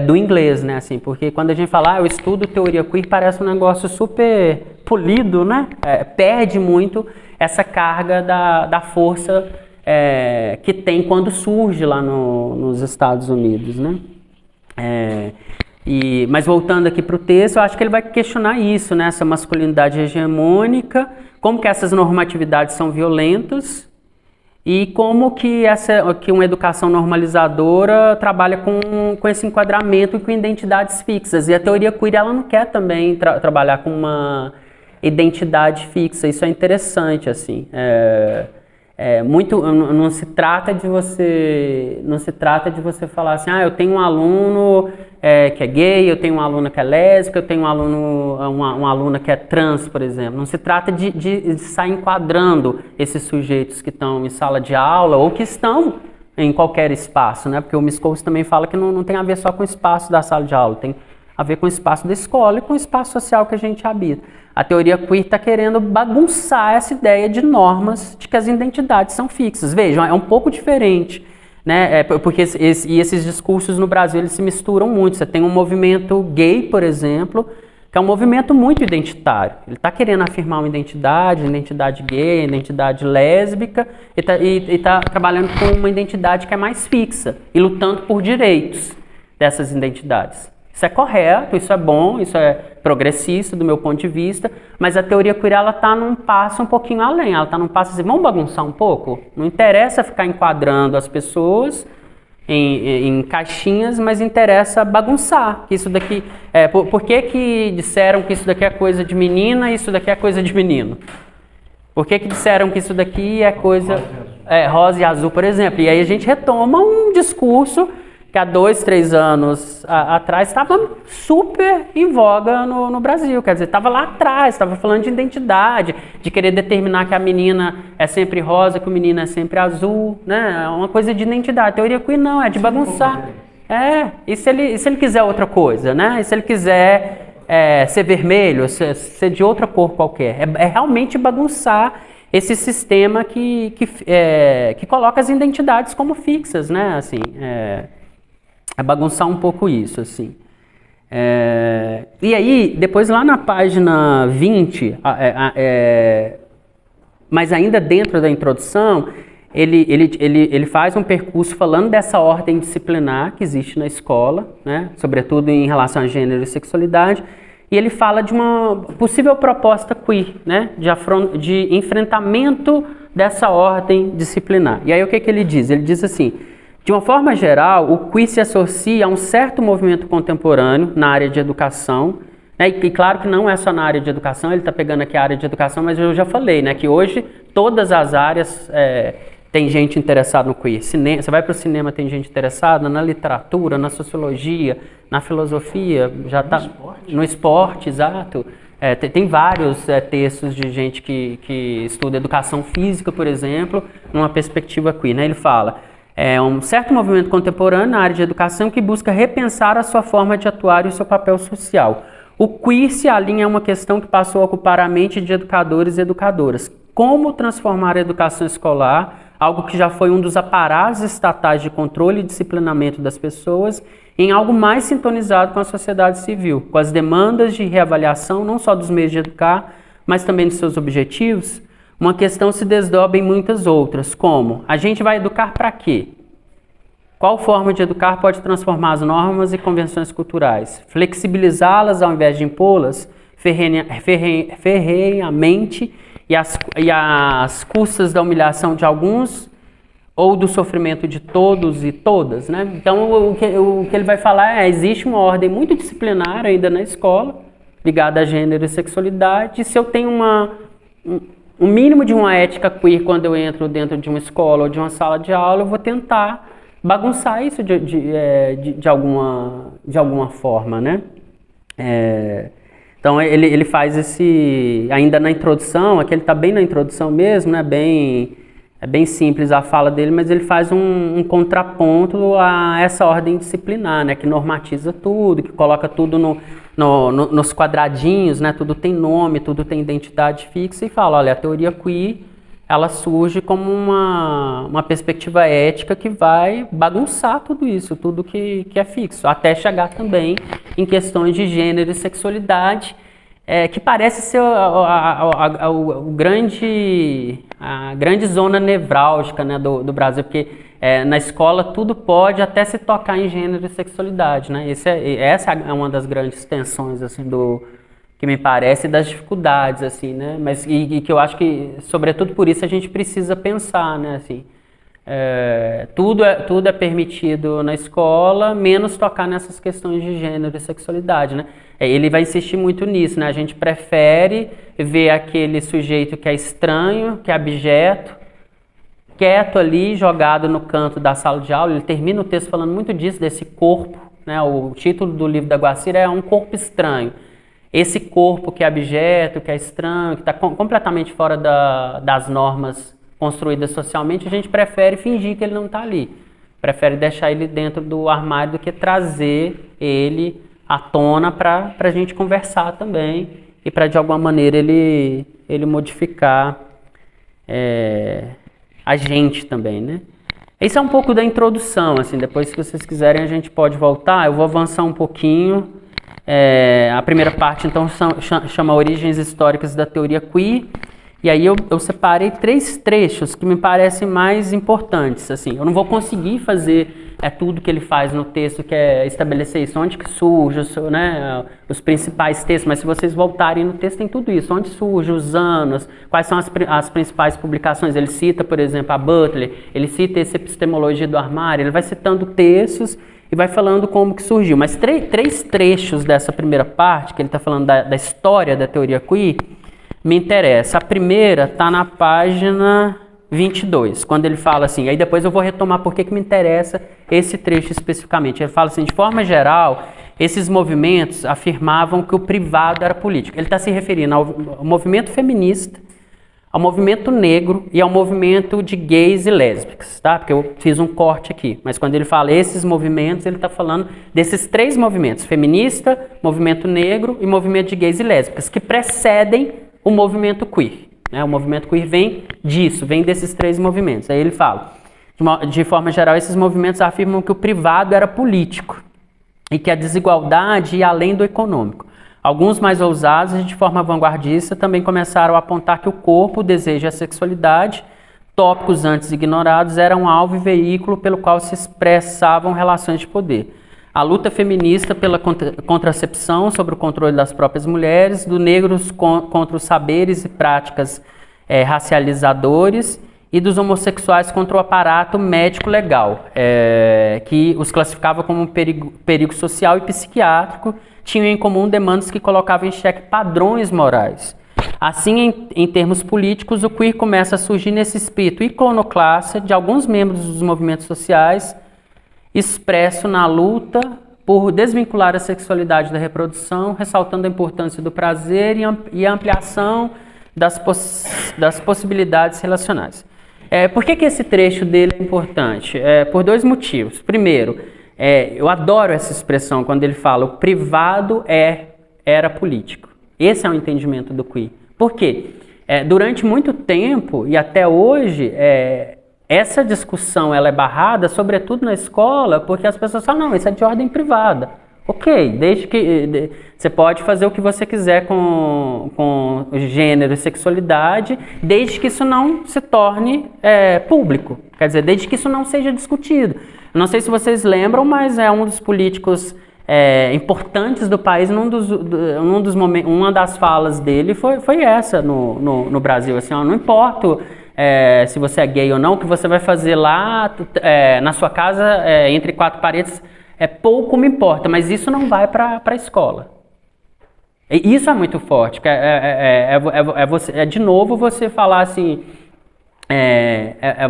do inglês, né? Assim, porque quando a gente fala, eu estudo teoria queer, parece um negócio super polido, né? Perde muito essa carga da força que tem quando surge lá nos Estados Unidos, né? Mas voltando aqui para o texto, eu acho que ele vai questionar isso, né? Essa masculinidade hegemônica, como que essas normatividades são violentas e como que uma educação normalizadora trabalha com esse enquadramento e com identidades fixas. E a teoria queer, ela não quer também trabalhar com uma identidade fixa. Isso é interessante, assim. Não se trata de você falar assim, eu tenho um aluno que é gay, eu tenho uma aluna que é lésbica, eu tenho uma aluna que é trans, por exemplo. Não se trata de sair enquadrando esses sujeitos que estão em sala de aula ou que estão em qualquer espaço, né? Porque o Miskovsky também fala que não tem a ver só com o espaço da sala de aula, tem a ver com o espaço da escola e com o espaço social que a gente habita. A teoria queer está querendo bagunçar essa ideia de normas de que as identidades são fixas. Vejam, é um pouco diferente, né? Porque esses discursos no Brasil eles se misturam muito. Você tem um movimento gay, por exemplo, que é um movimento muito identitário. Ele está querendo afirmar uma identidade gay, identidade lésbica, e está trabalhando com uma identidade que é mais fixa e lutando por direitos dessas identidades. Isso é correto, isso é bom, isso é progressista do meu ponto de vista, mas a teoria queer ela está num passo um pouquinho além, ela está num passo assim, vamos bagunçar um pouco? Não interessa ficar enquadrando as pessoas em caixinhas, mas interessa bagunçar. Isso daqui, por que disseram que isso daqui é coisa de menina e isso daqui é coisa de menino? Por que disseram que isso daqui é coisa rosa e azul, por exemplo? E aí a gente retoma um discurso que há 2, 3 anos atrás estava super em voga no Brasil. Quer dizer, estava lá atrás, estava falando de identidade, de querer determinar que a menina é sempre rosa, que o menino é sempre azul, né? É uma coisa de identidade. A teoria queer não, é de bagunçar. E se ele quiser outra coisa, né? E se ele quiser ser vermelho, ser de outra cor qualquer. É realmente bagunçar esse sistema que coloca as identidades como fixas, né? Assim, é bagunçar um pouco isso, assim. E aí, depois lá na página 20, mas ainda dentro da introdução, ele faz um percurso falando dessa ordem disciplinar que existe na escola, né? Sobretudo em relação a gênero e sexualidade, e ele fala de uma possível proposta queer, né? De enfrentamento dessa ordem disciplinar. E aí o que ele diz? Ele diz assim: de uma forma geral, o queer se associa a um certo movimento contemporâneo na área de educação, né? E claro que não é só na área de educação, ele está pegando aqui a área de educação, mas eu já falei, né, que hoje todas as áreas tem gente interessada no queer. Você vai para o cinema, tem gente interessada na literatura, na sociologia, na filosofia, já está no esporte, exato. Tem vários textos de gente que estuda educação física, por exemplo, numa perspectiva queer, né? Ele fala, um certo movimento contemporâneo na área de educação que busca repensar a sua forma de atuar e o seu papel social. O queer se alinha a uma questão que passou a ocupar a mente de educadores e educadoras. Como transformar a educação escolar, algo que já foi um dos aparatos estatais de controle e disciplinamento das pessoas, em algo mais sintonizado com a sociedade civil, com as demandas de reavaliação não só dos meios de educar, mas também de seus objetivos. Uma questão se desdobra em muitas outras, como a gente vai educar para quê? Qual forma de educar pode transformar as normas e convenções culturais? Flexibilizá-las ao invés de impô-las ferrenhamente e às custas da humilhação de alguns ou do sofrimento de todos e todas, né? Então, o que ele vai falar existe uma ordem muito disciplinar ainda na escola, ligada a gênero e sexualidade. Se eu tenho um mínimo de uma ética queer quando eu entro dentro de uma escola ou de uma sala de aula, eu vou tentar bagunçar isso de alguma forma, né? Então, ele faz ainda na introdução, aqui ele está bem na introdução mesmo, né? É bem simples a fala dele, mas ele faz um contraponto a essa ordem disciplinar, né? Que normatiza tudo, que coloca tudo nos quadradinhos, né? Tudo tem nome, tudo tem identidade fixa e fala, olha, a teoria queer, ela surge como uma perspectiva ética que vai bagunçar tudo isso, tudo que é fixo, até chegar também em questões de gênero e sexualidade, que parece ser a grande zona nevrálgica, né, do Brasil, porque na escola tudo pode até se tocar em gênero e sexualidade, né? Essa é uma das grandes tensões assim, que me parece, das dificuldades, assim, né? Mas que eu acho que, sobretudo por isso, a gente precisa pensar, né? Assim, tudo é permitido na escola, menos tocar nessas questões de gênero e sexualidade, né? Ele vai insistir muito nisso, né? A gente prefere ver aquele sujeito que é estranho, que é abjeto, quieto ali, jogado no canto da sala de aula. Ele termina o texto falando muito disso, desse corpo, né? O título do livro da Guacira é Um Corpo Estranho. Esse corpo que é abjeto, que é estranho, que está completamente fora das normas construídas socialmente, a gente prefere fingir que ele não está ali. Prefere deixar ele dentro do armário do que trazer ele à tona para a gente conversar também e para, de alguma maneira, ele modificar a gente também, né? Esse é um pouco da introdução, assim, depois, se vocês quiserem, a gente pode voltar. Eu vou avançar um pouquinho. A primeira parte, então, chama Origens Históricas da Teoria Queer. E aí eu separei 3 trechos que me parecem mais importantes. Assim, eu não vou conseguir fazer tudo que ele faz no texto, que é estabelecer isso, onde que surge, né, os principais textos, mas se vocês voltarem no texto tem tudo isso, onde surge, os anos, quais são as principais publicações. Ele cita, por exemplo, a Butler, ele cita essa epistemologia do armário, ele vai citando textos e vai falando como que surgiu. Mas 3 trechos dessa primeira parte, que ele está falando da história da teoria queer, me interessa. A primeira está na página 22, quando ele fala assim, aí depois eu vou retomar porque que me interessa esse trecho especificamente. Ele fala assim, de forma geral, esses movimentos afirmavam que o privado era político. Ele está se referindo ao movimento feminista, ao movimento negro e ao movimento de gays e lésbicas, tá? Porque eu fiz um corte aqui, mas quando ele fala esses movimentos, ele está falando desses 3 movimentos, feminista, movimento negro e movimento de gays e lésbicas, que precedem o movimento queer. O movimento queer vem disso, vem desses 3 movimentos. Aí ele fala, de forma geral, esses movimentos afirmam que o privado era político e que a desigualdade ia além do econômico. Alguns mais ousados e de forma vanguardista também começaram a apontar que o corpo, o desejo e a sexualidade, tópicos antes ignorados, eram alvo e veículo pelo qual se expressavam relações de poder. A luta feminista pela contracepção, sobre o controle das próprias mulheres, do negros contra os saberes e práticas racializadores e dos homossexuais contra o aparato médico-legal, que os classificava como um perigo social e psiquiátrico, tinham em comum demandas que colocavam em xeque padrões morais. Assim, em termos políticos, o queer começa a surgir nesse espírito iconoclasta de alguns membros dos movimentos sociais, expresso na luta por desvincular a sexualidade da reprodução, ressaltando a importância do prazer e a ampliação das possibilidades relacionais. Por que esse trecho dele é importante? Por dois motivos. Primeiro, eu adoro essa expressão quando ele fala o privado era político. Esse é o entendimento do queer. Por quê? Durante muito tempo e até hoje, essa discussão ela é barrada, sobretudo na escola, porque as pessoas falam, não, isso é de ordem privada. Ok, desde que você pode fazer o que você quiser com gênero e sexualidade, desde que isso não se torne público. Quer dizer, desde que isso não seja discutido. Não sei se vocês lembram, mas um dos políticos importantes do país, uma das falas dele foi essa no Brasil. Assim, não importa se você é gay ou não, o que você vai fazer lá na sua casa, entre quatro paredes, pouco me importa, mas isso não vai para a escola. E isso é muito forte. De novo você falar assim,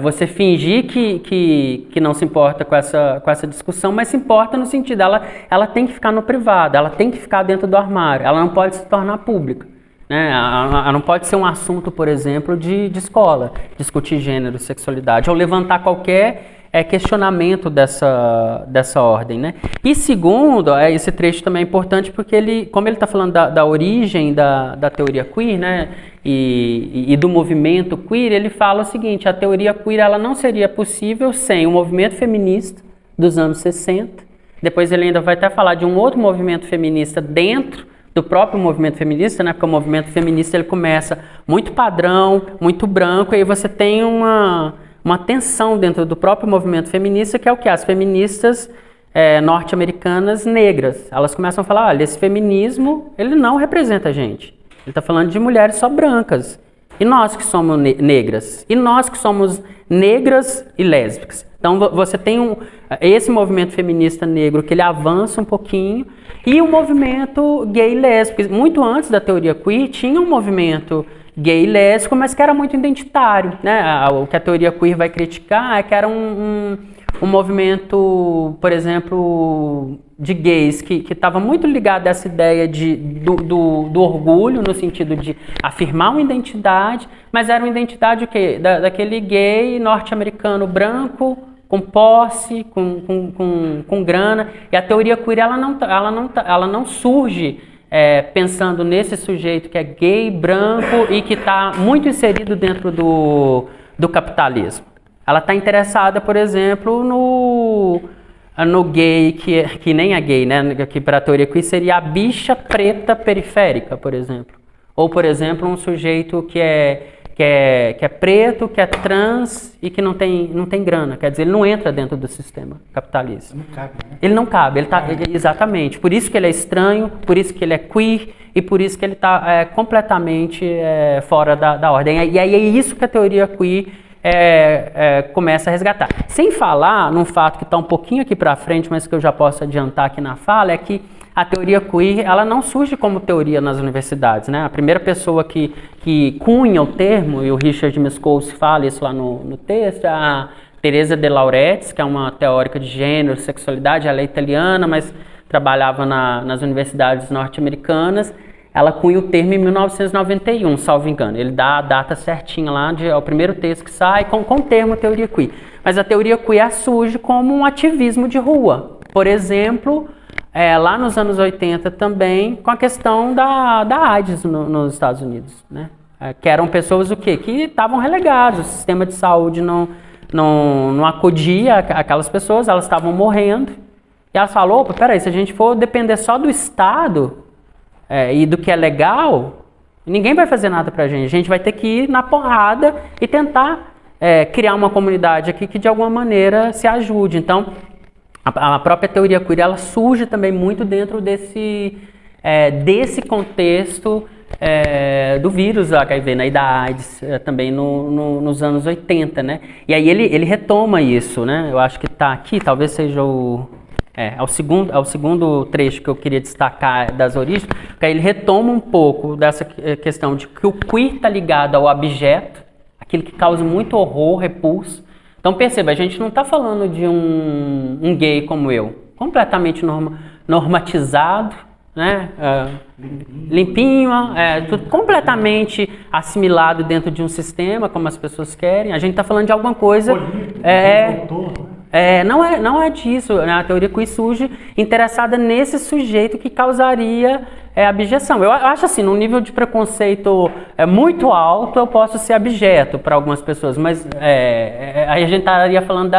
você fingir que não se importa com essa discussão, mas se importa no sentido, ela tem que ficar no privado, ela tem que ficar dentro do armário, ela não pode se tornar pública. Né? Ela não pode ser um assunto, por exemplo, de escola, discutir gênero, sexualidade, ou levantar qualquer questionamento dessa ordem. Né? E segundo, esse trecho também é importante porque como ele está falando da origem da teoria queer, né? E do movimento queer, ele fala o seguinte, a teoria queer ela não seria possível sem o movimento feminista dos anos 60, depois ele ainda vai até falar de um outro movimento feminista dentro do próprio movimento feminista, né? Porque o movimento feminista ele começa muito padrão, muito branco, e aí você tem uma tensão dentro do próprio movimento feminista, que é o que? As feministas norte-americanas negras. Elas começam a falar, olha, esse feminismo, ele não representa a gente. Ele está falando de mulheres só brancas. E nós que somos negras. E nós que somos negras e lésbicas. Então você tem esse movimento feminista negro que ele avança um pouquinho, e o movimento gay e lésbico. Muito antes da teoria queer, tinha um movimento gay e lésbico, mas que era muito identitário. Né? O que a teoria queer vai criticar é que era um movimento, por exemplo, de gays, que estava muito ligado a essa ideia do orgulho, no sentido de afirmar uma identidade, mas era uma identidade o quê? Daquele gay norte-americano branco, com posse, com grana. E a teoria queer ela não surge pensando nesse sujeito que é gay, branco e que está muito inserido dentro do capitalismo. Ela está interessada, por exemplo, no gay, que nem é gay, né? Que para a teoria queer seria a bicha preta periférica, por exemplo. Ou, por exemplo, um sujeito que é preto, que é trans e que não tem grana. Quer dizer, ele não entra dentro do sistema capitalista. Não cabe, né? Ele não cabe, exatamente. Por isso que ele é estranho, por isso que ele é queer e por isso que ele está completamente fora da ordem. E aí é isso que a teoria queer começa a resgatar. Sem falar num fato que está um pouquinho aqui para frente, mas que eu já posso adiantar aqui na fala, é que a teoria queer ela não surge como teoria nas universidades. Né? A primeira pessoa que cunha o termo, e o Richard Miskolc fala isso lá no texto, é a Teresa de Lauretis, que é uma teórica de gênero, sexualidade. Ela é italiana, mas trabalhava nas universidades norte-americanas. Ela cunha o termo em 1991, salvo engano. Ele dá a data certinha lá, é o primeiro texto que sai com o termo teoria queer. Mas a teoria queer surge como um ativismo de rua. Por exemplo, lá nos anos 80 também, com a questão da AIDS nos Estados Unidos. Né? Que eram pessoas o quê? Que estavam relegadas, o sistema de saúde não acudia aquelas pessoas, elas estavam morrendo. E elas falam, opa, peraí, se a gente for depender só do Estado e do que é legal, ninguém vai fazer nada pra gente. A gente vai ter que ir na porrada e tentar criar uma comunidade aqui que de alguma maneira se ajude. Então, a própria teoria queer ela surge também muito dentro desse contexto do vírus HIV, né, e da AIDS também nos anos 80. Né? E aí ele retoma isso. Né? Eu acho que está aqui, talvez seja o segundo trecho que eu queria destacar das origens, porque aí ele retoma um pouco dessa questão de que o queer está ligado ao objeto, aquilo que causa muito horror, repulso. Então perceba, a gente não está falando de um gay como eu, completamente normatizado, né? Limpinho, tudo completamente assimilado dentro de um sistema, como as pessoas querem. A gente está falando de alguma coisa... Não é disso, né? A teoria queer surge interessada nesse sujeito que causaria abjeção. Eu acho assim, num nível de preconceito muito alto, eu posso ser abjeto para algumas pessoas, mas aí a gente estaria falando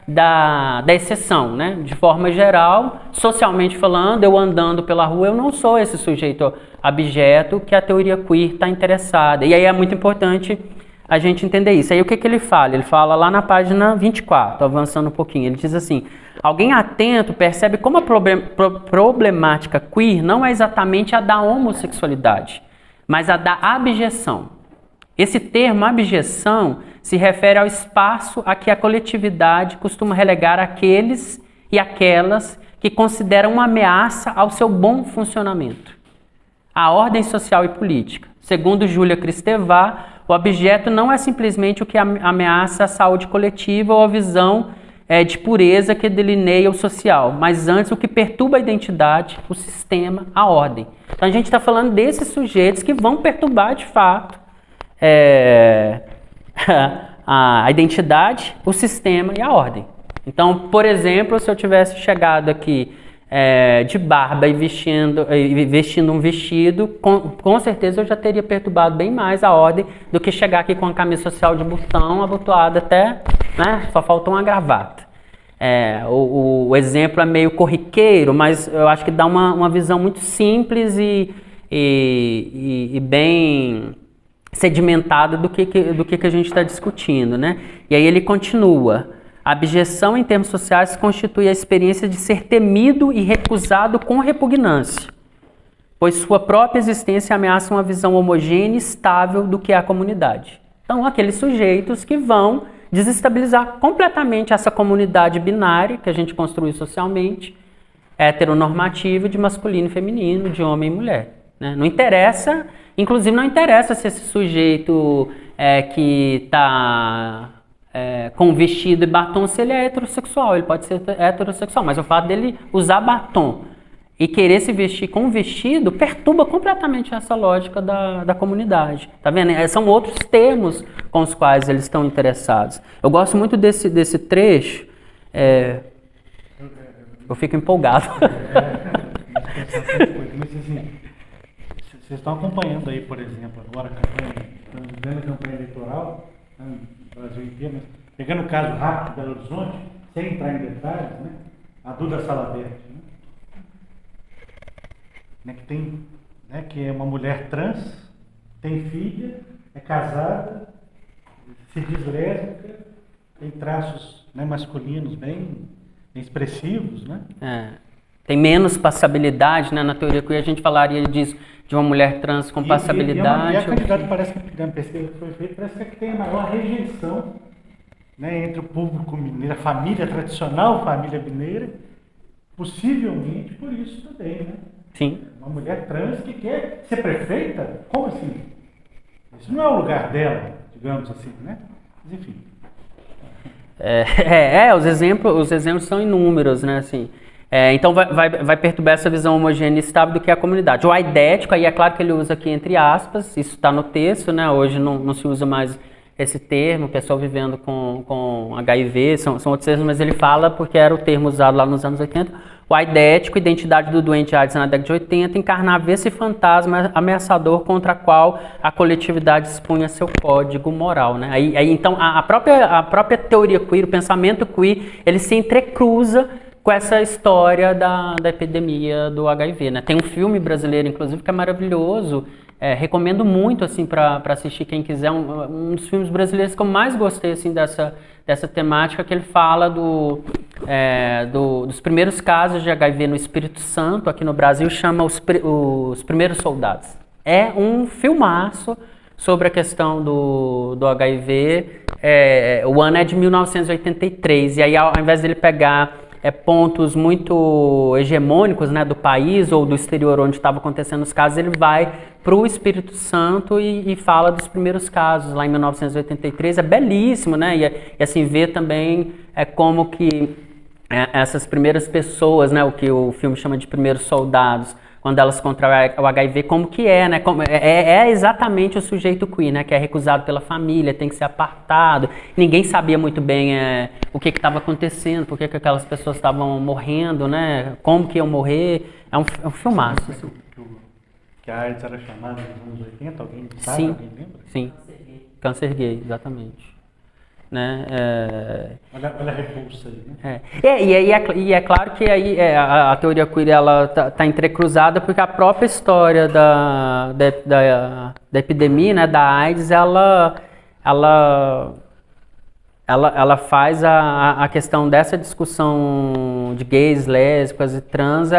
da exceção, né? De forma geral, socialmente falando, eu andando pela rua, eu não sou esse sujeito abjeto que a teoria queer está interessada. E aí é muito importante a gente entender isso. Aí o que ele fala? Ele fala lá na página 24, avançando um pouquinho. Ele diz assim: alguém atento percebe como a problemática queer não é exatamente a da homossexualidade, mas a da abjeção. Esse termo, abjeção, se refere ao espaço a que a coletividade costuma relegar aqueles e aquelas que consideram uma ameaça ao seu bom funcionamento, à ordem social e política. Segundo Júlia Kristeva, o objeto não é simplesmente o que ameaça a saúde coletiva ou a visão de pureza que delineia o social, mas antes o que perturba a identidade, o sistema, a ordem. Então a gente está falando desses sujeitos que vão perturbar de fato a identidade, o sistema e a ordem. Então, por exemplo, se eu tivesse chegado aqui de barba e vestindo um vestido, com certeza eu já teria perturbado bem mais a ordem do que chegar aqui com a camisa social de botão, abotoada até, né? Só faltou uma gravata. O exemplo é meio corriqueiro, mas eu acho que dá uma visão muito simples e bem sedimentada do que a gente está discutindo, né? E aí ele continua: a abjeção em termos sociais constitui a experiência de ser temido e recusado com repugnância, pois sua própria existência ameaça uma visão homogênea e estável do que é a comunidade. Então, aqueles sujeitos que vão desestabilizar completamente essa comunidade binária que a gente construiu socialmente, heteronormativa, de masculino e feminino, de homem e mulher, né? Não interessa, inclusive não interessa se esse sujeito que está com vestido e batom, se ele é heterossexual. Ele pode ser heterossexual, mas o fato dele usar batom e querer se vestir com vestido perturba completamente essa lógica da comunidade. Tá vendo? São outros termos com os quais eles estão interessados. Eu gosto muito desse trecho. Eu fico empolgado. Vocês estão acompanhando aí, por exemplo, agora estamos vivendo a campanha eleitoral, no Brasil inteiro, mas pegando o caso rápido de Belo Horizonte, sem entrar em detalhes, né? A Duda Salabert, que é uma mulher trans, tem filha, é casada, se diz lésbica, tem traços, né, masculinos bem expressivos, né? Tem menos passabilidade, né? Na teoria queer a gente falaria disso, de uma mulher trans com passabilidade. E a candidata parece que na pesquisa que foi feita, parece que tem a maior rejeição, né, entre o público mineiro, a família tradicional, família mineira, possivelmente por isso também, né? Sim. Uma mulher trans que quer ser prefeita? Como assim? Isso não é o lugar dela, digamos assim, né? Mas enfim. Os exemplos são inúmeros, né? Assim, então vai perturbar essa visão homogênea e estável do que é a comunidade. O aidético, aí é claro que ele usa aqui entre aspas, isso está no texto, né? Hoje não se usa mais esse termo, pessoal vivendo com HIV, são outros termos, mas ele fala porque era o termo usado lá nos anos 80. O aidético, identidade do doente AIDS na década de 80, encarnava esse fantasma ameaçador contra a qual a coletividade expunha seu código moral, né? Aí então a própria teoria queer, o pensamento queer, ele se entrecruza com essa história da epidemia do HIV, né? Tem um filme brasileiro, inclusive, que é maravilhoso, recomendo muito assim para assistir quem quiser, um dos filmes brasileiros que eu mais gostei assim dessa temática, que ele fala dos primeiros casos de HIV no Espírito Santo aqui no Brasil, chama Os Primeiros Soldados. É um filmaço sobre a questão do HIV. O ano é de 1983, e aí ao invés dele pegar pontos muito hegemônicos, né, do país ou do exterior onde estavam acontecendo os casos, ele vai para o Espírito Santo e fala dos primeiros casos lá em 1983. É belíssimo, né? E assim, ver também como que essas primeiras pessoas, né, o que o filme chama de primeiros soldados, quando elas contraem o HIV, como que é, né? É exatamente o sujeito queer, né? Que é recusado pela família, tem que ser apartado. Ninguém sabia muito bem o que estava acontecendo, por que aquelas pessoas estavam morrendo, né? Como que iam morrer. É um filmaço. Assim. Que a AIDS era chamada nos anos 80, alguém sabe? Sim, alguém lembra? sim. Câncer gay, exatamente. Né? Olha a repulsa aí, né? E é claro que aí a teoria queer ela tá entrecruzada porque a própria história da epidemia, né, da AIDS, ela faz a questão dessa discussão de gays, lésbicas e trans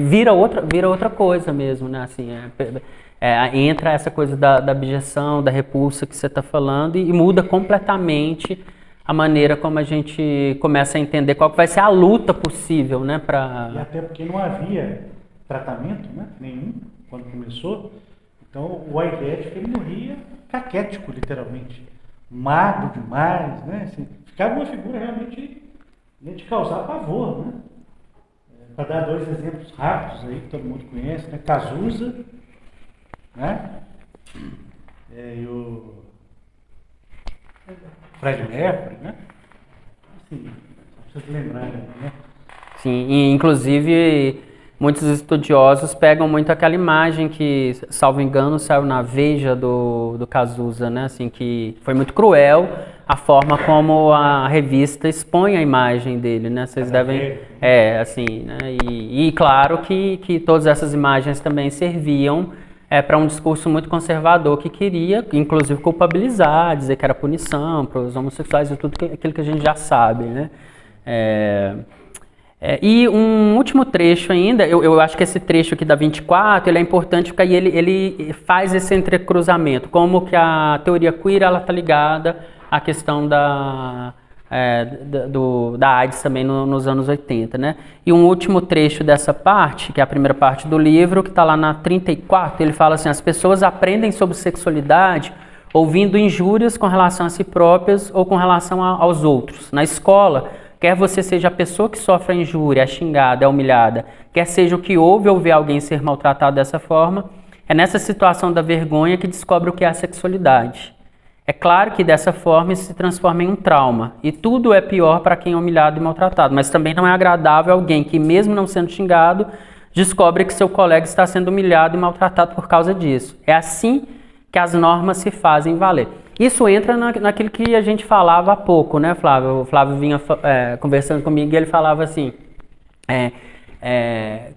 vira outra coisa mesmo, né? Assim, entra essa coisa da abjeção, da repulsa que você está falando e muda completamente a maneira como a gente começa a entender qual que vai ser a luta possível, né? E até porque não havia tratamento, né? Nenhum, quando começou. Então o aidético ele morria caquético, literalmente. Magro demais, né? Assim, ficava uma figura realmente de causar pavor, né? Para dar dois exemplos rápidos aí que todo mundo conhece, né? Cazuza, né? E o Fred Mercury, né? Assim, só precisa lembrar, né? Sim, e inclusive muitos estudiosos pegam muito aquela imagem que, salvo engano, saiu na Veja do Cazuza, né? Assim, que foi muito cruel a forma como a revista expõe a imagem dele, né? Vocês devem... assim, né? E claro que todas essas imagens também serviam para um discurso muito conservador que queria, inclusive, culpabilizar, dizer que era punição para os homossexuais e tudo aquilo que a gente já sabe, né? E um último trecho ainda, eu acho que esse trecho aqui da 24, ele é importante porque aí ele faz esse entrecruzamento, como que a teoria queer está ligada à questão da AIDS também nos anos 80, né? E um último trecho dessa parte, que é a primeira parte do livro, que está lá na 34, ele fala assim, as pessoas aprendem sobre sexualidade ouvindo injúrias com relação a si próprias ou com relação aos outros. Na escola, quer você seja a pessoa que sofre a injúria, é xingada, é humilhada, quer seja o que ouve ou vê alguém ser maltratado dessa forma, é nessa situação da vergonha que descobre o que é a sexualidade. É claro que dessa forma isso se transforma em um trauma, e tudo é pior para quem é humilhado e maltratado, mas também não é agradável alguém que, mesmo não sendo xingado, descobre que seu colega está sendo humilhado e maltratado por causa disso. É assim que as normas se fazem valer. Isso entra naquilo que a gente falava há pouco, né, Flávio? O Flávio vinha conversando comigo e ele falava assim,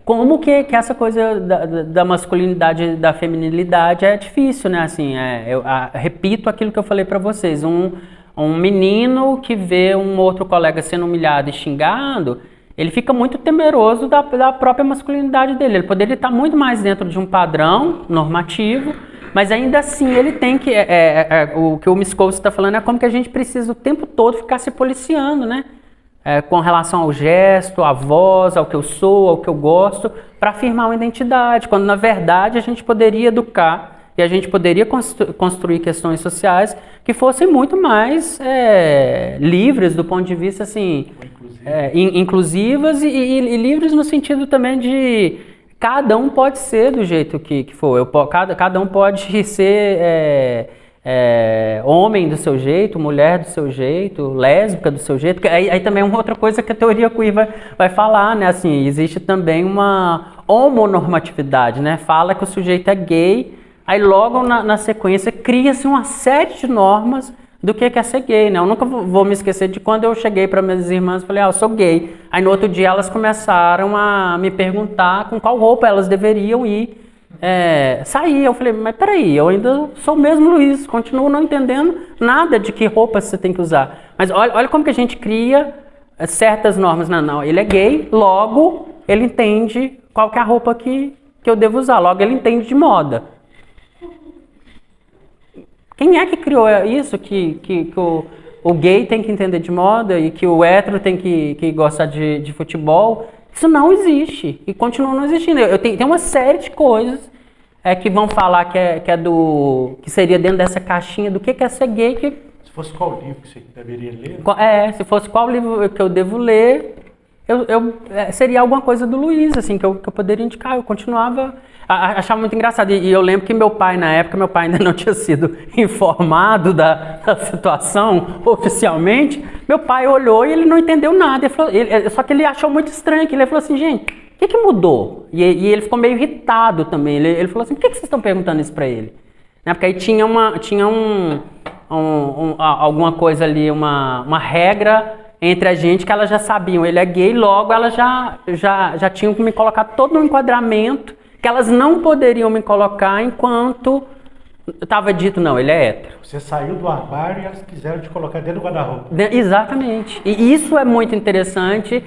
como que essa coisa da masculinidade e da feminilidade é difícil, né? Assim, eu repito aquilo que eu falei para vocês, um menino que vê um outro colega sendo humilhado e xingado, ele fica muito temeroso da própria masculinidade dele. Ele poderia estar muito mais dentro de um padrão normativo, mas ainda assim ele tem que... o que o Miskovsky está falando é como que a gente precisa o tempo todo ficar se policiando, né? Com relação ao gesto, à voz, ao que eu sou, ao que eu gosto, para afirmar uma identidade, quando na verdade a gente poderia educar e a gente poderia construir questões sociais que fossem muito mais livres do ponto de vista assim, inclusivas e livres no sentido também de cada um pode ser do jeito que for, cada um pode ser homem do seu jeito, mulher do seu jeito, lésbica do seu jeito. Aí também é uma outra coisa que a teoria queer vai falar, né? Assim, existe também uma homonormatividade, né? Fala que o sujeito é gay, aí logo na sequência cria-se uma série de normas do que é ser gay, né? Eu nunca vou me esquecer de quando eu cheguei para minhas irmãs e falei, eu sou gay. Aí no outro dia elas começaram a me perguntar com qual roupa elas deveriam ir sair. Eu falei, mas peraí, eu ainda sou o mesmo Luiz, continuo não entendendo nada de que roupa você tem que usar. Mas olha como que a gente cria certas normas. Não, ele é gay, logo ele entende qual que é a roupa que eu devo usar, logo ele entende de moda. Quem é que criou isso, que o gay tem que entender de moda e que o hétero tem que gostar de futebol? Isso não existe e continua não existindo. Tem uma série de coisas que vão falar que seria dentro dessa caixinha do que é ser gay. Se fosse qual livro que você deveria ler? Se fosse qual livro que eu devo ler, seria alguma coisa do Luiz, assim, que eu poderia indicar. Eu continuava, achava muito engraçado. E eu lembro que meu pai, na época, meu pai ainda não tinha sido informado da situação oficialmente. Meu pai olhou e ele não entendeu nada. Só que ele achou muito estranho, que ele falou assim, gente, o que mudou? E ele ficou meio irritado também. Ele falou assim, por que vocês estão perguntando isso pra ele? Né? Porque aí tinha alguma coisa ali, uma regra entre a gente que elas já sabiam, ele é gay, logo elas já tinham que me colocar todo um enquadramento que elas não poderiam me colocar enquanto estava dito, não, ele é hétero. Você saiu do armário e elas quiseram te colocar dentro do guarda-roupa. Exatamente. E isso é muito interessante,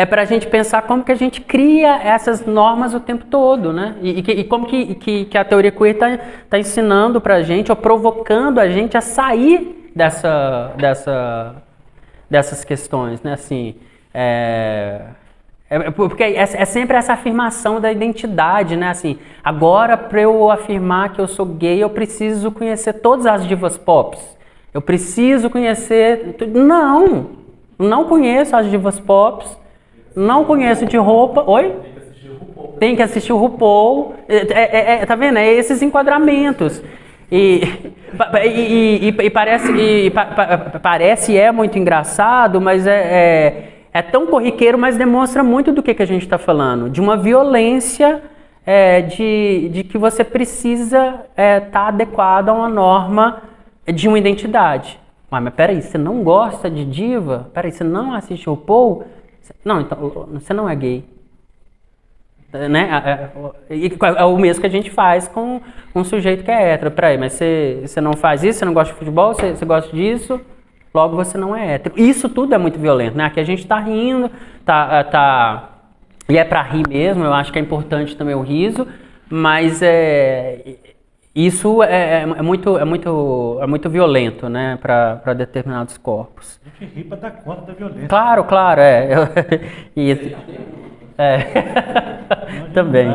para a gente pensar como que a gente cria essas normas o tempo todo, né? E como que a teoria queer tá ensinando para a gente, ou provocando a gente a sair dessas questões, né? Assim, porque é sempre essa afirmação da identidade, né? Assim, agora para eu afirmar que eu sou gay, eu preciso conhecer todas as divas pop. Eu preciso conhecer... Não conheço as divas pop, não conheço de roupa... Oi? Tem que assistir o RuPaul. Tá vendo? É esses enquadramentos. Parece muito engraçado, mas é tão corriqueiro, mas demonstra muito do que a gente está falando. De uma violência de que você precisa estar adequado a uma norma de uma identidade. Mas peraí, você não gosta de diva? Peraí, você não assiste RuPaul? Não, então você não é gay. Né? É o mesmo que a gente faz com um sujeito que é hétero. Peraí, mas você não faz isso, você não gosta de futebol, você gosta disso, logo você não é hétero. Isso tudo é muito violento, né? Aqui a gente tá rindo, e é pra rir mesmo, eu acho que é importante também o riso, mas isso é muito violento, né, para determinados corpos. A gente ri pra dar conta da violência. Claro, também.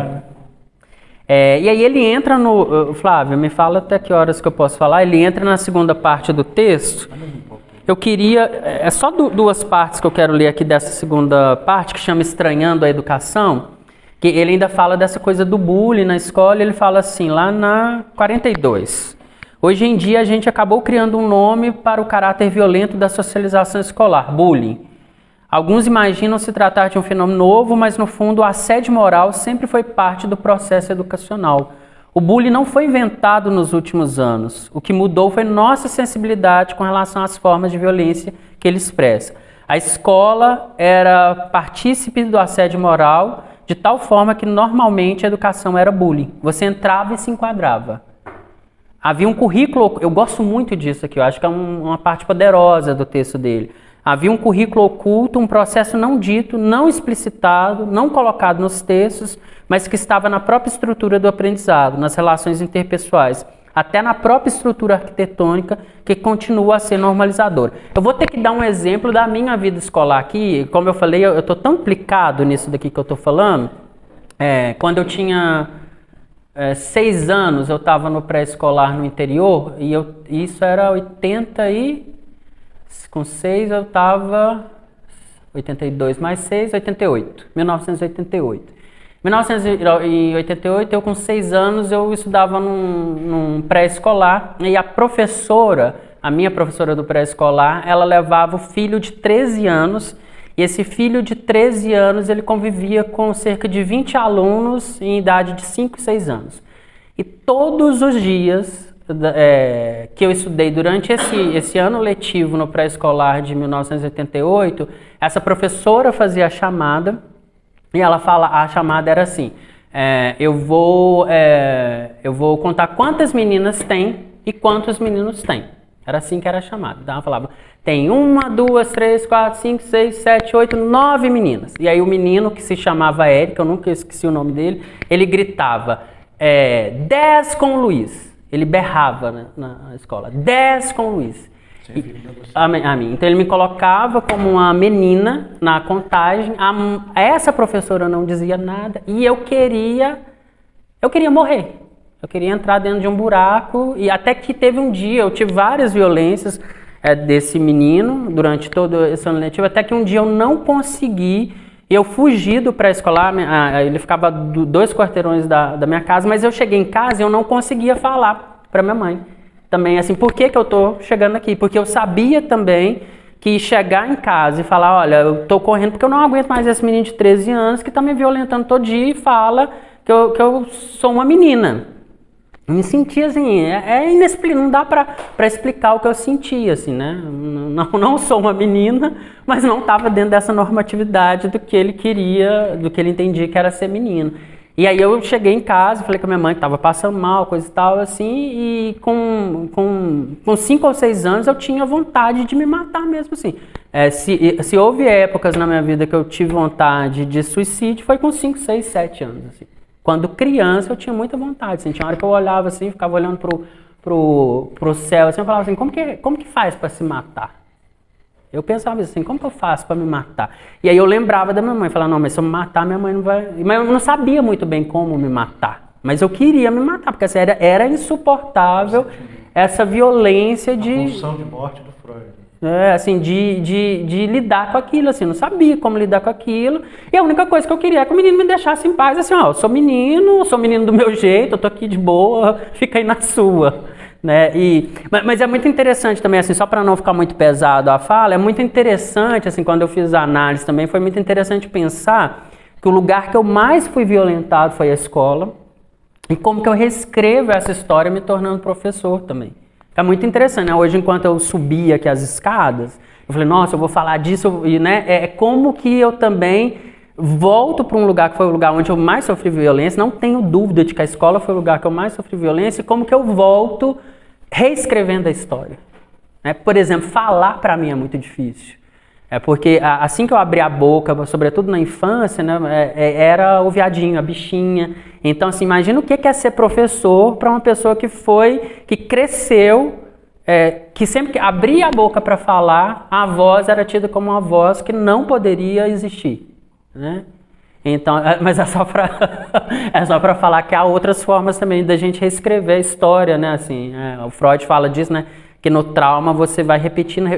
E aí ele entra no... Flávio, me fala até que horas que eu posso falar. Ele entra na segunda parte do texto. Eu queria... É só duas partes que eu quero ler aqui dessa segunda parte, que chama Estranhando a Educação. Que ele ainda fala dessa coisa do bullying na escola. Ele fala assim, lá na 42. Hoje em dia a gente acabou criando um nome para o caráter violento da socialização escolar, bullying. Alguns imaginam se tratar de um fenômeno novo, mas no fundo o assédio moral sempre foi parte do processo educacional. O bullying não foi inventado nos últimos anos. O que mudou foi nossa sensibilidade com relação às formas de violência que ele expressa. A escola era partícipe do assédio moral de tal forma que normalmente a educação era bullying. Você entrava e se enquadrava. Havia um currículo, eu gosto muito disso aqui, eu acho que é uma parte poderosa do texto dele. Havia um currículo oculto, um processo não dito, não explicitado, não colocado nos textos, mas que estava na própria estrutura do aprendizado, nas relações interpessoais, até na própria estrutura arquitetônica, que continua a ser normalizadora. Eu vou ter que dar um exemplo da minha vida escolar aqui. Como eu falei, eu estou tão implicado nisso daqui que eu estou falando. Quando eu tinha 6 anos, eu estava no pré-escolar no interior, e isso era 80 e... Com 6 eu estava 82 mais 6, 88, 1988. 1988, eu com 6 anos, eu estudava num pré-escolar, e a minha professora do pré-escolar, ela levava o filho de 13 anos, e esse filho de 13 anos, ele convivia com cerca de 20 alunos em idade de 5 e 6 anos. E todos os dias que eu estudei durante esse ano letivo no pré-escolar de 1988, essa professora fazia a chamada, e a chamada era assim, eu vou contar quantas meninas tem e quantos meninos tem. Era assim que era a chamada. Então ela falava, tem 1, 2, 3, 4, 5, 6, 7, 8, 9 meninas. E aí o menino, que se chamava Érico, eu nunca esqueci o nome dele, ele gritava, 10 com o Luiz. Ele berrava na escola, 10 com o Luiz. A mim. Então ele me colocava como uma menina na contagem. Essa professora não dizia nada e eu queria morrer. Eu queria entrar dentro de um buraco, e até que teve um dia, eu tive várias violências desse menino durante todo esse ano letivo, até que um dia eu não consegui E eu fugi do pré-escolar, ele ficava 2 quarteirões da minha casa, mas eu cheguei em casa e eu não conseguia falar para minha mãe. Também, assim, por que eu tô chegando aqui? Porque eu sabia também que chegar em casa e falar, olha, eu tô correndo porque eu não aguento mais esse menino de 13 anos que tá me violentando todo dia e fala que eu sou uma menina. Eu me sentia assim, inexplicável, não dá pra explicar o que eu sentia, assim, né? Não sou uma menina, mas não estava dentro dessa normatividade do que ele queria, do que ele entendia que era ser menino. E aí eu cheguei em casa, falei com a minha mãe que estava passando mal, coisa e tal, assim, e com 5 ou 6 anos eu tinha vontade de me matar mesmo, assim. Se houve épocas na minha vida que eu tive vontade de suicídio, foi com 5, 6, 7 anos, assim. Quando criança eu tinha muita vontade, assim, tinha hora que eu olhava assim, ficava olhando pro céu, assim, eu falava assim, como que faz para se matar? Eu pensava assim, como que eu faço para me matar? E aí eu lembrava da minha mãe, falava, não, mas se eu me matar, minha mãe não vai... Mas eu não sabia muito bem como me matar, mas eu queria me matar, porque assim, era insuportável essa violência de... A pulsão de morte do Freud. Assim, de lidar com aquilo, assim, não sabia como lidar com aquilo, e a única coisa que eu queria é que o menino me deixasse em paz, assim, ó, eu sou menino do meu jeito, eu tô aqui de boa, fica aí na sua, né, mas é muito interessante também, assim, só para não ficar muito pesado a fala, é muito interessante, assim, quando eu fiz a análise também, foi muito interessante pensar que o lugar que eu mais fui violentado foi a escola, e como que eu reescrevo essa história me tornando professor também. É muito interessante, né? Hoje, enquanto eu subia aqui as escadas, eu falei, nossa, eu vou falar disso, e, né? É como que eu também volto para um lugar que foi o lugar onde eu mais sofri violência, não tenho dúvida de que a escola foi o lugar que eu mais sofri violência, e como que eu volto reescrevendo a história. Né? Por exemplo, falar para mim é muito difícil. Porque assim que eu abri a boca, sobretudo na infância, né, era o viadinho, a bichinha. Então, assim, imagina o que é ser professor para uma pessoa que cresceu, que sempre que abria a boca para falar, a voz era tida como uma voz que não poderia existir. Né? Então, mas é só para falar que há outras formas também da gente reescrever a história, né? Assim, o Freud fala disso, né? Que no trauma você vai repetindo,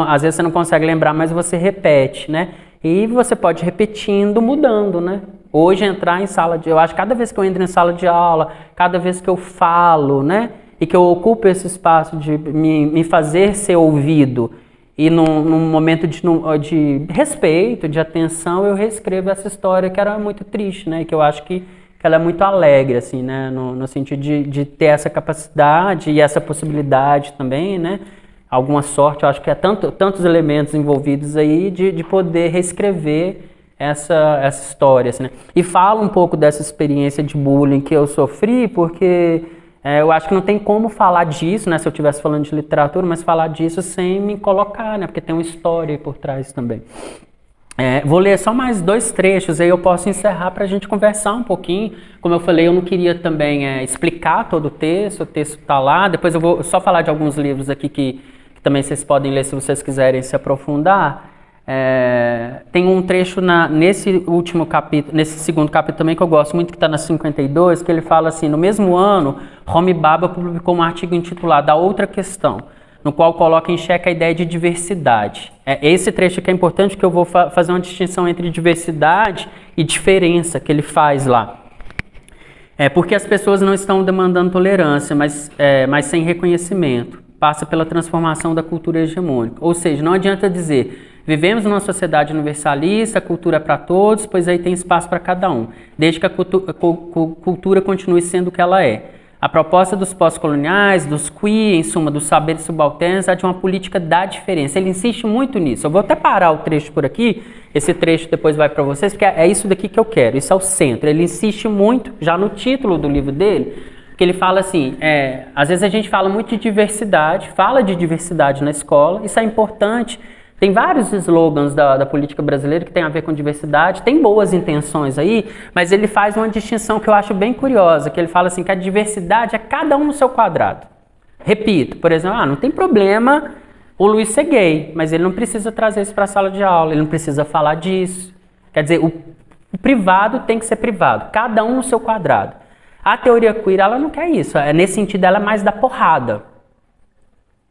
às vezes você não consegue lembrar, mas você repete, né? E você pode ir repetindo, mudando, né? Hoje entrar em eu acho que cada vez que eu entro em sala de aula, cada vez que eu falo, né? E que eu ocupo esse espaço de me fazer ser ouvido, e num momento de respeito, de atenção, eu reescrevo essa história que era muito triste, né? E que eu acho que ela é muito alegre, assim, né? No sentido de ter essa capacidade e essa possibilidade também, né? Alguma sorte, eu acho que há tantos elementos envolvidos aí de poder reescrever essa história, assim, né? E falo um pouco dessa experiência de bullying que eu sofri, porque eu acho que não tem como falar disso, né? Se eu estivesse falando de literatura, mas falar disso sem me colocar, né? Porque tem uma história aí por trás também. Vou ler só mais 2 trechos, aí eu posso encerrar para a gente conversar um pouquinho. Como eu falei, eu não queria também explicar todo o texto está lá. Depois eu vou só falar de alguns livros aqui que também vocês podem ler se vocês quiserem se aprofundar. Tem um trecho nesse último capítulo, nesse segundo capítulo também que eu gosto muito, que está na 52, que ele fala assim, no mesmo ano, Homi Bhabha publicou um artigo intitulado A Outra Questão, no qual coloca em xeque a ideia de diversidade. Esse trecho que é importante, que eu vou fazer uma distinção entre diversidade e diferença que ele faz lá. Porque as pessoas não estão demandando tolerância, mas sem reconhecimento. Passa pela transformação da cultura hegemônica. Ou seja, não adianta dizer, vivemos numa sociedade universalista, a cultura é para todos, pois aí tem espaço para cada um, desde que a cultura continue sendo o que ela é. A proposta dos pós-coloniais, dos queer, em suma, dos saberes subalternos, é de uma política da diferença. Ele insiste muito nisso. Eu vou até parar o trecho por aqui, esse trecho depois vai para vocês, porque é isso daqui que eu quero, isso é o centro. Ele insiste muito, já no título do livro dele, que ele fala assim, às vezes a gente fala muito de diversidade, fala de diversidade na escola, isso é importante. Tem vários slogans da política brasileira que tem a ver com diversidade, tem boas intenções aí, mas ele faz uma distinção que eu acho bem curiosa, que ele fala assim que a diversidade é cada um no seu quadrado. Repito, por exemplo, não tem problema o Luiz ser gay, mas ele não precisa trazer isso para a sala de aula, ele não precisa falar disso. Quer dizer, o privado tem que ser privado, cada um no seu quadrado. A teoria queer, ela não quer isso, nesse sentido ela é mais da porrada.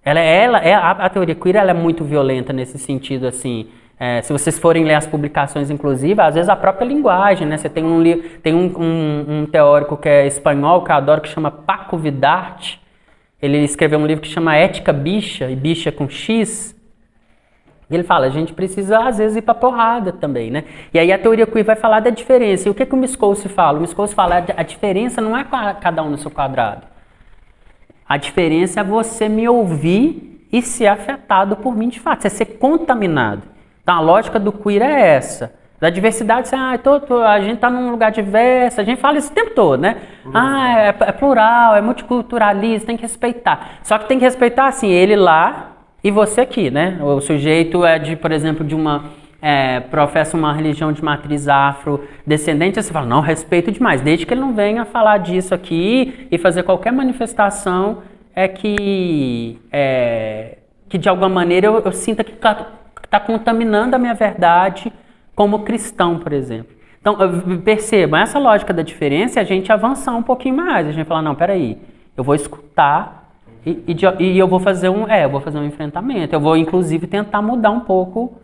A teoria queer ela é muito violenta nesse sentido, assim, Se vocês forem ler as publicações, inclusive, às vezes a própria linguagem, né? Você tem um teórico que é espanhol, que eu adoro, que chama Paco Vidarte. Ele escreveu um livro que chama Ética Bicha, e bicha com X. E ele fala, a gente precisa, às vezes, ir pra porrada também, né? E aí a teoria queer vai falar da diferença. E o que o Miscouce fala? O Miscouce fala, a diferença não é cada um no seu quadrado. A diferença é você me ouvir e ser afetado por mim de fato, você ser contaminado. Então a lógica do queer é essa. Da diversidade, a gente está num lugar diverso, a gente fala isso o tempo todo, né? É plural, é multiculturalista, tem que respeitar. Só que tem que respeitar, assim, ele lá e você aqui, né? O sujeito é por exemplo, professa uma religião de matriz afrodescendente, você fala, não, respeito demais, desde que ele não venha falar disso aqui e fazer qualquer manifestação que de alguma maneira eu sinta que está contaminando a minha verdade como cristão, por exemplo. Então, percebam, essa lógica da diferença é a gente avançar um pouquinho mais, a gente falar, não, peraí, eu vou escutar e eu vou fazer um enfrentamento, eu vou inclusive tentar mudar um pouco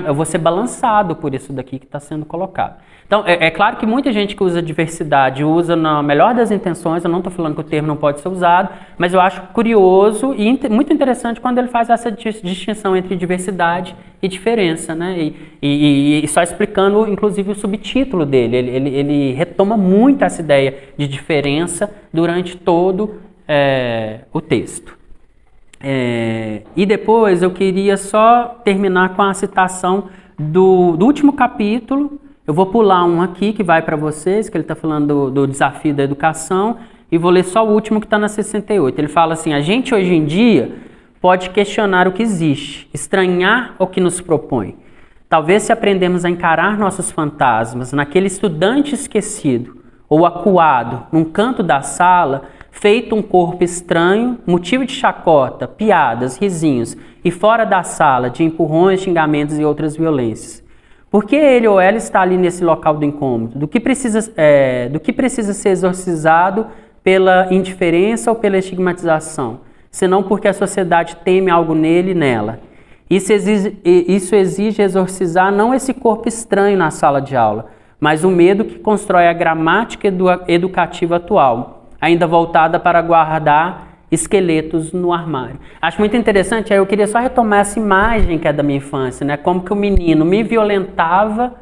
eu vou ser balançado por isso daqui que está sendo colocado. Então, é claro que muita gente que usa diversidade usa na melhor das intenções, eu não estou falando que o termo não pode ser usado, mas eu acho curioso e muito interessante quando ele faz essa distinção entre diversidade e diferença, né? E só explicando, inclusive, o subtítulo dele, ele retoma muito essa ideia de diferença durante todo o texto. E depois eu queria só terminar com a citação do último capítulo. Eu vou pular um aqui que vai para vocês, que ele está falando do desafio da educação, e vou ler só o último que está na 68. Ele fala assim, a gente hoje em dia pode questionar o que existe, estranhar o que nos propõe. Talvez se aprendemos a encarar nossos fantasmas naquele estudante esquecido ou acuado num canto da sala, feito um corpo estranho, motivo de chacota, piadas, risinhos, e fora da sala, de empurrões, xingamentos e outras violências. Por que ele ou ela está ali nesse local do incômodo? Do que precisa ser exorcizado pela indiferença ou pela estigmatização? Senão porque a sociedade teme algo nele e nela. Isso exige exorcizar não esse corpo estranho na sala de aula, mas o medo que constrói a gramática educativa atual, ainda voltada para guardar esqueletos no armário. Acho muito interessante, aí eu queria só retomar essa imagem que é da minha infância, né? Como que o menino me violentava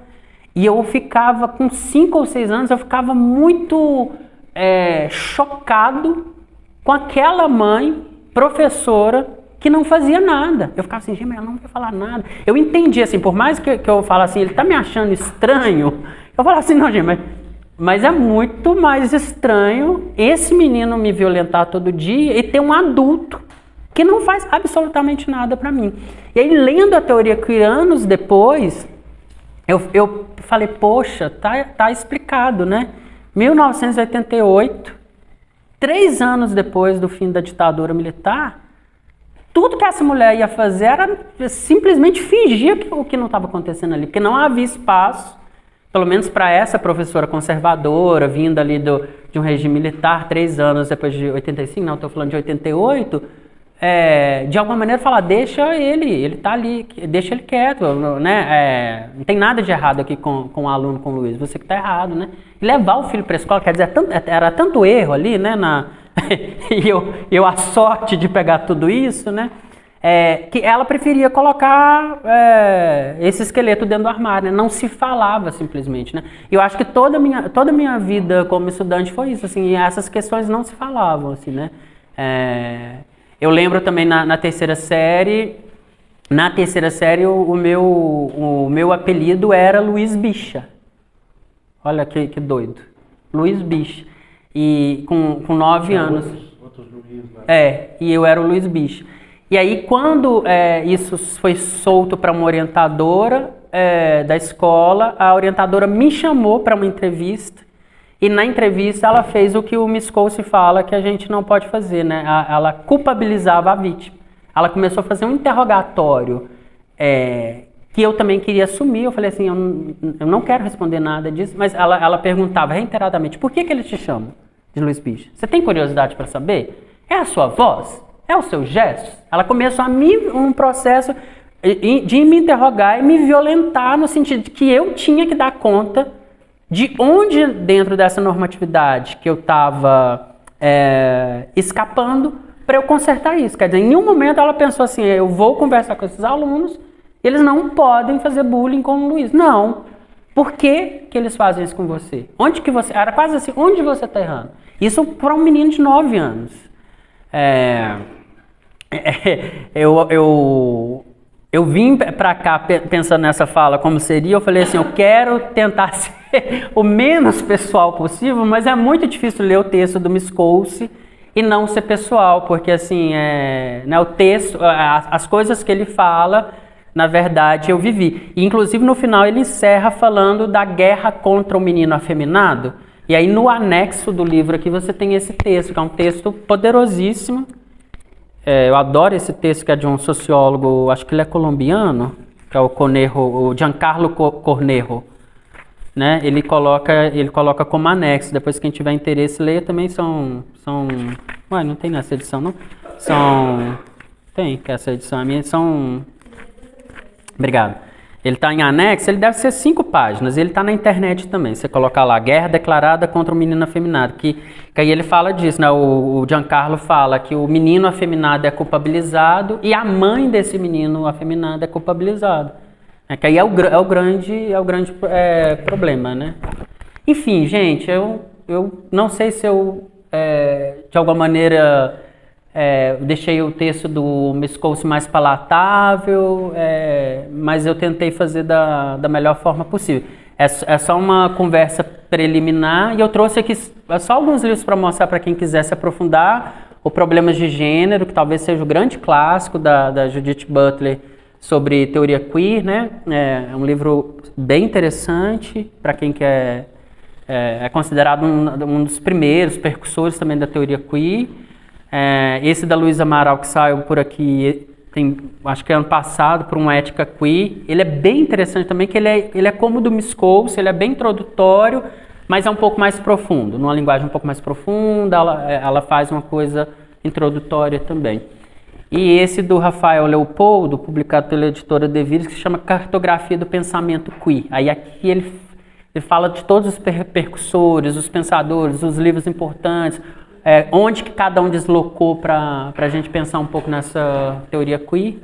e eu ficava, com 5 ou 6 anos, eu ficava muito chocado com aquela mãe, professora, que não fazia nada. Eu ficava assim, gente, mas ela não vai falar nada. Eu entendi, assim, por mais que eu fale assim, ele tá me achando estranho, eu falo assim, não, gente, mas é muito mais estranho esse menino me violentar todo dia e ter um adulto que não faz absolutamente nada para mim. E aí, lendo a teoria queer anos depois, eu falei, poxa, tá explicado, né? 1988, 3 anos depois do fim da ditadura militar, tudo que essa mulher ia fazer era simplesmente fingir o que não estava acontecendo ali, porque não havia espaço, pelo menos para essa professora conservadora, vinda ali de um regime militar, 3 anos depois de 85, não, estou falando de 88, de alguma maneira falar, deixa ele tá ali, deixa ele quieto, né? Não tem nada de errado aqui com o aluno, com o Luiz, você que está errado, né? E levar o filho para a escola, quer dizer, era tanto erro ali, né? E eu a sorte de pegar tudo isso, né? Que ela preferia colocar esse esqueleto dentro do armário, né? Não se falava simplesmente, né? E eu acho que toda a minha vida como estudante foi isso, assim, e essas questões não se falavam, assim, né? Eu lembro também na terceira série, o meu apelido era Luiz Bicha. Olha que doido. Luiz Bicha. E com 9 anos. Outros Luiz lá. E eu era o Luiz Bicha. E aí, quando isso foi solto para uma orientadora da escola, a orientadora me chamou para uma entrevista. E na entrevista ela fez o que o Miscouce fala que a gente não pode fazer, né? Ela culpabilizava a vítima. Ela começou a fazer um interrogatório que eu também queria assumir. Eu falei assim, eu não quero responder nada disso, mas ela perguntava reiteradamente, por que eles te chamam de Luiz Bicha? Você tem curiosidade para saber? É a sua voz? É o seu gesto? Ela começou um processo de me interrogar e me violentar no sentido de que eu tinha que dar conta de onde dentro dessa normatividade que eu estava escapando para eu consertar isso. Quer dizer, em um momento ela pensou assim, eu vou conversar com esses alunos, eles não podem fazer bullying com o Luiz. Não. Por que eles fazem isso com você? Onde que você... Era quase assim, onde você está errando? Isso para um menino de 9 anos. Eu vim para cá pensando nessa fala como seria, eu falei assim, eu quero tentar ser o menos pessoal possível, mas é muito difícil ler o texto do Miskolci e não ser pessoal, porque assim, né, o texto, as coisas que ele fala, na verdade eu vivi. E, inclusive no final ele encerra falando da guerra contra o menino afeminado, e aí no anexo do livro aqui você tem esse texto, que é um texto poderosíssimo. Eu adoro esse texto que é de um sociólogo, acho que ele é colombiano, que é o Giancarlo Cornejo, né? Ele coloca como anexo, depois quem tiver interesse leia também ué, não tem nessa edição não? Tem que essa edição, a minha edição, obrigado. Ele está em anexo, ele deve ser 5 páginas, ele está na internet também, você colocar lá, guerra declarada contra o menino afeminado, que aí ele fala disso, né? O Giancarlo fala que o menino afeminado é culpabilizado e a mãe desse menino afeminado é culpabilizada. Que aí é o grande problema, né? Enfim, gente, eu não sei se eu, de alguma maneira, deixei o texto do Miskolci mais palatável, mas eu tentei fazer da melhor forma possível. É só uma conversa preliminar e eu trouxe aqui só alguns livros para mostrar para quem quiser se aprofundar. O Problemas de Gênero, que talvez seja o grande clássico da Judith Butler sobre teoria queer, né? É um livro bem interessante para quem quer... É considerado um dos primeiros percussores também da teoria queer. Esse da Luísa Amaral, que saiu por aqui, acho que ano passado, por uma ética queer. Ele é bem interessante também, que ele é como o do Miskolci, ele é bem introdutório, mas é um pouco mais profundo, numa linguagem um pouco mais profunda, ela faz uma coisa introdutória também. E esse do Rafael Leopoldo, publicado pela editora Devires, que se chama Cartografia do Pensamento Queer. Aí aqui ele fala de todos os percussores, os pensadores, os livros importantes, onde que cada um deslocou para a gente pensar um pouco nessa teoria queer.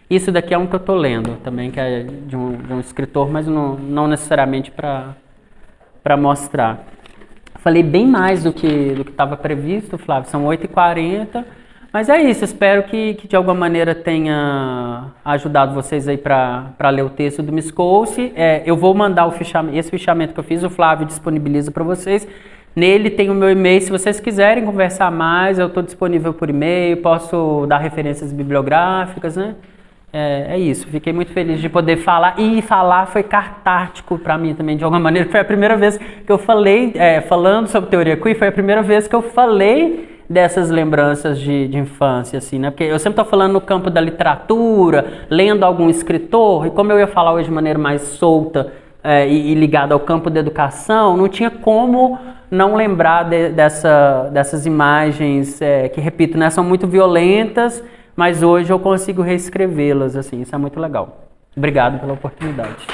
Isso daqui é um que eu estou lendo também, que é de um escritor, mas não necessariamente para mostrar. Falei bem mais do que estava previsto, Flávio, são 8h40, mas é isso, espero que de alguma maneira tenha ajudado vocês aí para ler o texto do Miskolci. Eu vou mandar esse fichamento que eu fiz, o Flávio disponibiliza para vocês. Nele tem o meu e-mail, se vocês quiserem conversar mais, eu estou disponível por e-mail, posso dar referências bibliográficas, né? É isso, fiquei muito feliz de poder falar, e falar foi catártico para mim também, de alguma maneira. Foi a primeira vez que eu falei, falando sobre teoria queer, foi a primeira vez que eu falei dessas lembranças de infância, assim, né? Porque eu sempre estou falando no campo da literatura, lendo algum escritor, e como eu ia falar hoje de maneira mais solta e ligada ao campo da educação, não tinha como não lembrar dessas imagens que, repito, né, são muito violentas, mas hoje eu consigo reescrevê-las, assim, isso é muito legal. Obrigado pela oportunidade.